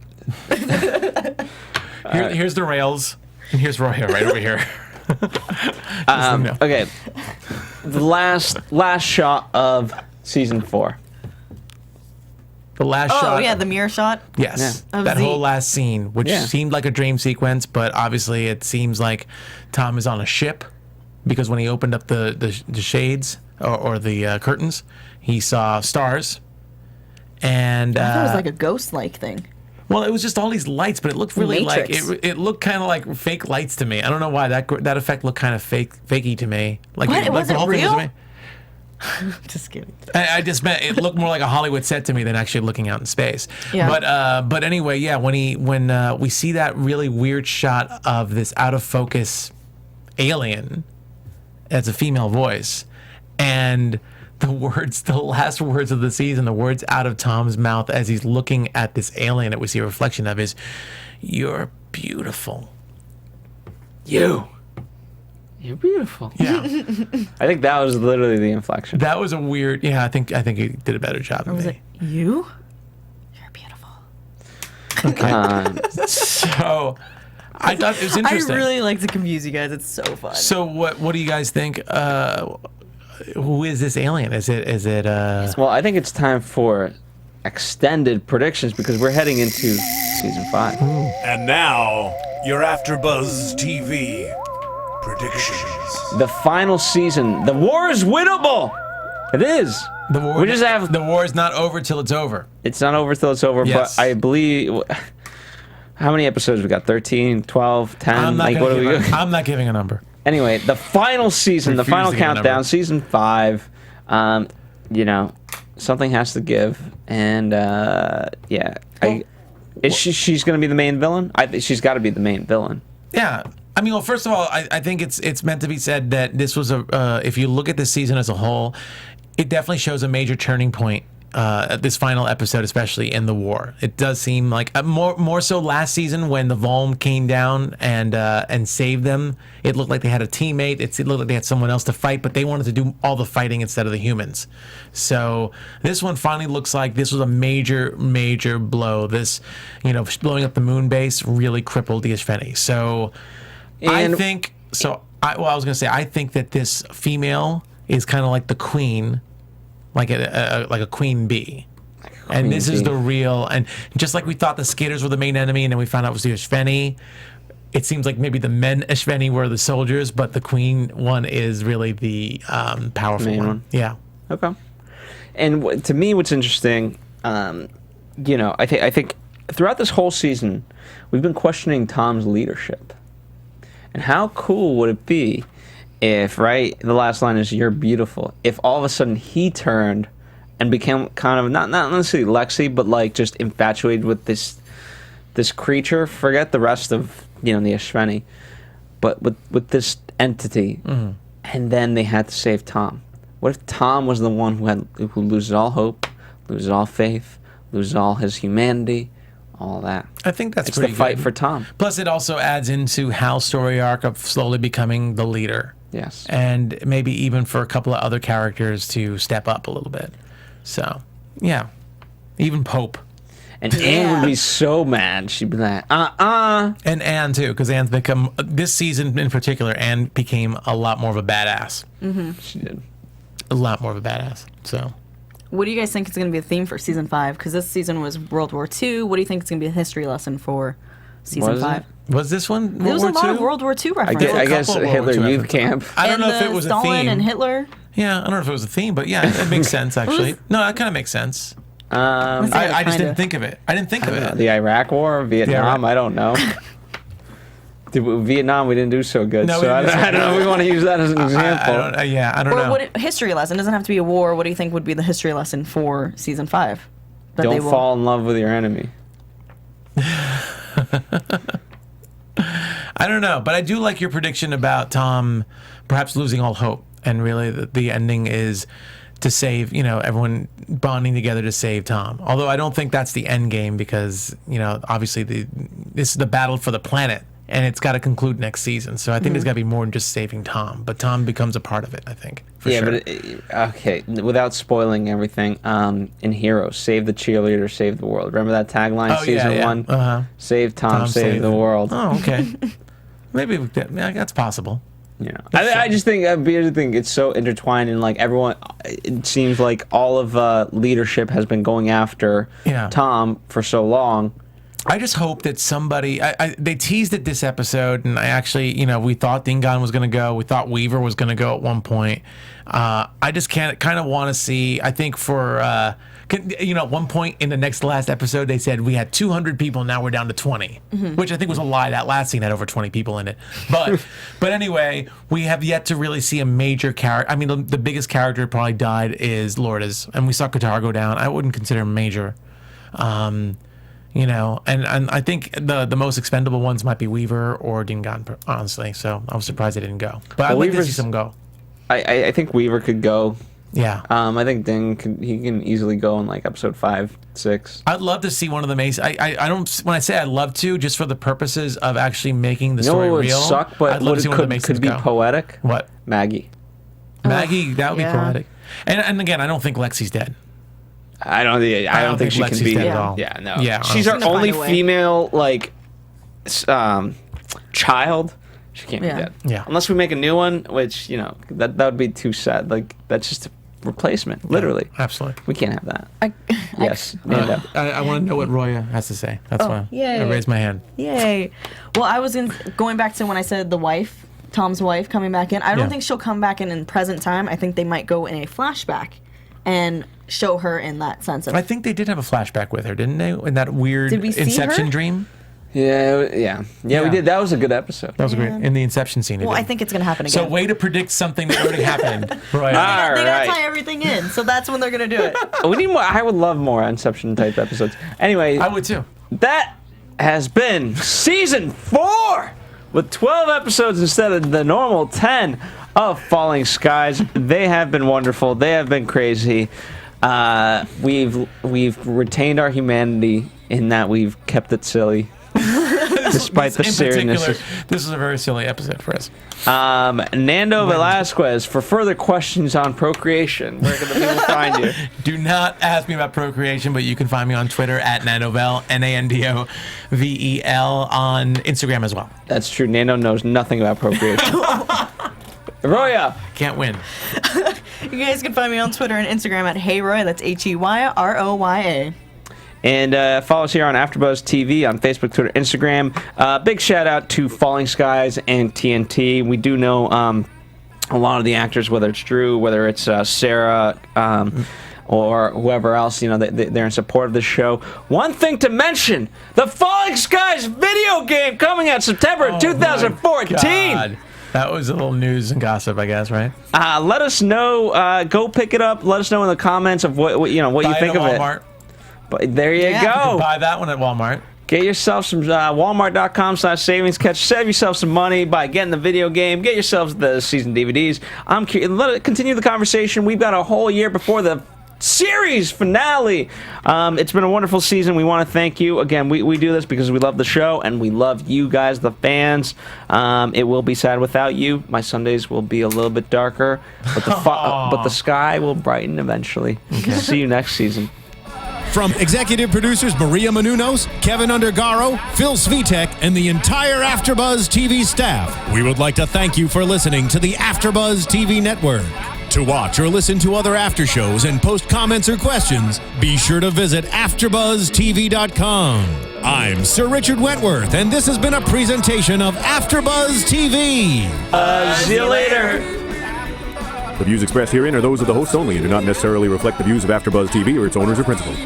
Here's the rails, and here's Roya right over here. Okay, the last shot of season 4. The last shot. Oh yeah, the mirror shot. Yes, Yeah. that whole last scene, which Yeah. seemed like a dream sequence, but obviously it seems like Tom is on a ship, because when he opened up the shades or the curtains, he saw stars. And I thought it was like a ghost-like thing. well, it was just all these lights, but it looked really Matrix. like it looked kind of like fake lights to me. I don't know why that effect looked kind of fakey to me. Like What? It wasn't real? thing Just kidding. I just meant it looked more like a Hollywood set to me than actually looking out in space. Yeah. But anyway, yeah. When we see that really weird shot of this out of focus alien as a female voice, and the last words of the season, the words out of Tom's mouth as he's looking at this alien that we see a reflection of is, "You're beautiful." You're beautiful. Yeah, I think that was literally the inflection. that was a weird. Yeah, I think he did a better job than Was me. it you? You're beautiful. So I thought it was interesting. I really like to confuse you guys. It's so fun. So what do you guys think? Who is this alien? Is it? Well, I think it's time for extended predictions because we're heading into season 5. And now, your AfterBuzz TV predictions. The final season. The war is winnable. It is. The war. We just have. The war is not over till it's over. It's not over till it's over. Yes. But I believe. How many episodes we got? 13, 12, 10. I'm not giving a number. Anyway, the final season, the Refuse final to give a countdown, number. season 5. Something has to give, and yeah, she's going to be the main villain. I think she's got to be the main villain. Yeah. I mean, well, first of all, I think it's meant to be said that this was if you look at this season as a whole, it definitely shows a major turning point. This final episode, especially in the war, it does seem like more so last season when the Volm came down and saved them. It looked like they had a teammate. It looked like they had someone else to fight, but they wanted to do all the fighting instead of the humans. So this one finally looks like this was a major blow. This, blowing up the moon base really crippled the Ishveni. So I think so. I was gonna say I think that this female is kind of like the queen. Like a queen bee. And this is the real, and just like we thought the skaters were the main enemy, and then we found out it was the Ishveni, it seems like maybe the men Ishveni were the soldiers, but the queen one is really the powerful Main one. one. Yeah. Okay. And to me, what's interesting, I think throughout this whole season, we've been questioning Tom's leadership. And how cool would it be if, right, the last line is, "You're beautiful," if all of a sudden he turned and became kind of, not necessarily Lexi, but like just infatuated with this creature, forget the rest of, the Ishveni, but with this entity, and then they had to save Tom. What if Tom was the one who loses all hope, loses all faith, loses all his humanity, all that? I think that's it's pretty the fight good. for Tom. Plus, it also adds into Hal's story arc of slowly becoming the leader. Yes. And maybe even for a couple of other characters to step up a little bit. So, yeah. Even Pope. And Anne would be so mad. She'd be like, And Anne, too, because Anne's become, this season in particular, Anne became a lot more of a badass. She did. A lot more of a badass. So, what do you guys think is going to be the theme for season 5? Because this season was World War II. What do you think is going to be a history lesson for season 5? Was this one There was a lot of World War II references. I guess Hitler Youth Camp. I don't know if it was Stalin a theme. and Hitler. Yeah, I don't know if it was a theme, but yeah, it makes sense, actually. No, that kind of makes sense. I just didn't think of it. I didn't think of it. The Iraq War, Vietnam, I don't know. Vietnam, we didn't do so good. No, so I don't know if we want to use that as an example. I don't know. What history lesson? It doesn't have to be a war. What do you think would be the history lesson for season 5? Don't fall in love with your enemy. I don't know, but I do like your prediction about Tom perhaps losing all hope, and really the ending is to save, everyone bonding together to save Tom. Although I don't think that's the end game, because, obviously this is the battle for the planet, and it's got to conclude next season. So I think there's got to be more than just saving Tom, but Tom becomes a part of it, I think. For sure. But okay, without spoiling everything, in Heroes, save the cheerleader, save the world. Remember that tagline, season 1? Uh-huh. Save Tom, save the world. Oh, okay. Maybe that's possible. Yeah, I just think it's so intertwined, and like everyone, it seems like all of leadership has been going after Tom for so long. I just hope that somebody, they teased it this episode, and I actually, we thought Dingon was going to go. We thought Weaver was going to go at one point. I just kind of want to see, I think for, at one point in the last episode, they said we had 200 people, now we're down to 20, which I think was a lie. That last scene had over 20 people in it. But anyway, we have yet to really see a major character. I mean, the biggest character probably died is Lourdes, and we saw Qatar go down. I wouldn't consider him major. And I think the most expendable ones might be Weaver or Dingon, honestly. So I was surprised they didn't go. But I'd like to see some go. I think Weaver could go. Yeah. I think Ding can easily go in like episode 5, 6. I'd love to see one of the Mason. I don't. When I say I'd love to, just for the purposes of actually making the story real. Would suck, but I'd love to see one of the Masons could be poetic. What? Maggie, that would be poetic. And again, I don't think Lexi's dead. I don't think she Lexi's can be dead at all. Yeah, no. Yeah, she's our only female child. She can't be dead. Yeah. Unless we make a new one, which that would be too sad. Like that's just a replacement, literally. Yeah, absolutely. We can't have that. Yes. I want to know what Roya has to say. That's why I raised my hand. Yay! Well, I was going back to when I said the wife, Tom's wife, coming back in. I don't think she'll come back in present time. I think they might go in a flashback and show her in that sense of. I think they did have a flashback with her, didn't they? In that weird Inception dream. Yeah, we did. That was a good episode. That was great. In the Inception scene. Well, I think it's going to happen again. So, way to predict something that already happened. Right. They got to tie everything in, so that's when they're going to do it. We need more. I would love more Inception type episodes. Anyway, I would too. That has been season 4 with 12 episodes instead of the normal 10 of Falling Skies. They have been wonderful. They have been crazy. We've retained our humanity in that we've kept it silly. Despite the seriousness. This is a very silly episode for us. Nando Velasquez, for further questions on procreation, where can the people find you? Do not ask me about procreation, but you can find me on Twitter at Nandovel, Nandovel, on Instagram as well. That's true. Nando knows nothing about procreation. Roya! Can't win. You guys can find me on Twitter and Instagram at HeyRoya. That's HeyRoya. And follow us here on AfterBuzz TV on Facebook, Twitter, Instagram. Big shout out to Falling Skies and TNT. We do know a lot of the actors, whether it's Drew, whether it's Sarah, or whoever else. They're in support of the show. One thing to mention: the Falling Skies video game coming out September 2014. That was a little news and gossip, I guess, right? Let us know. Go pick it up. Let us know in the comments of what you think of it. But there you go. You can buy that one at Walmart. Get yourself some Walmart.com/savings catch. Save yourself some money by getting the video game. Get yourselves the season DVDs. I'm curious. Let it continue the conversation. We've got a whole year before the series finale. It's been a wonderful season. We want to thank you. Again, we do this because we love the show and we love you guys, the fans. It will be sad without you. My Sundays will be a little bit darker, but the sky will brighten eventually. Okay. See you next season. From executive producers Maria Menounos, Kevin Undergaro, Phil Svitek, and the entire AfterBuzz TV staff, we would like to thank you for listening to the AfterBuzz TV network. To watch or listen to other after shows and post comments or questions, be sure to visit AfterBuzzTV.com. I'm Sir Richard Wentworth, and this has been a presentation of AfterBuzz TV. See you later. The views expressed herein are those of the hosts only and do not necessarily reflect the views of AfterBuzz TV or its owners or principals.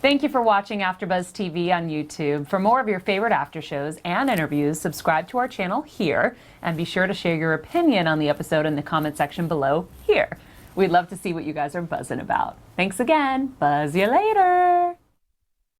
Thank you for watching AfterBuzz TV on YouTube. For more of your favorite after shows and interviews, subscribe to our channel here, and be sure to share your opinion on the episode in the comment section below here. We'd love to see what you guys are buzzing about. Thanks again. Buzz you later.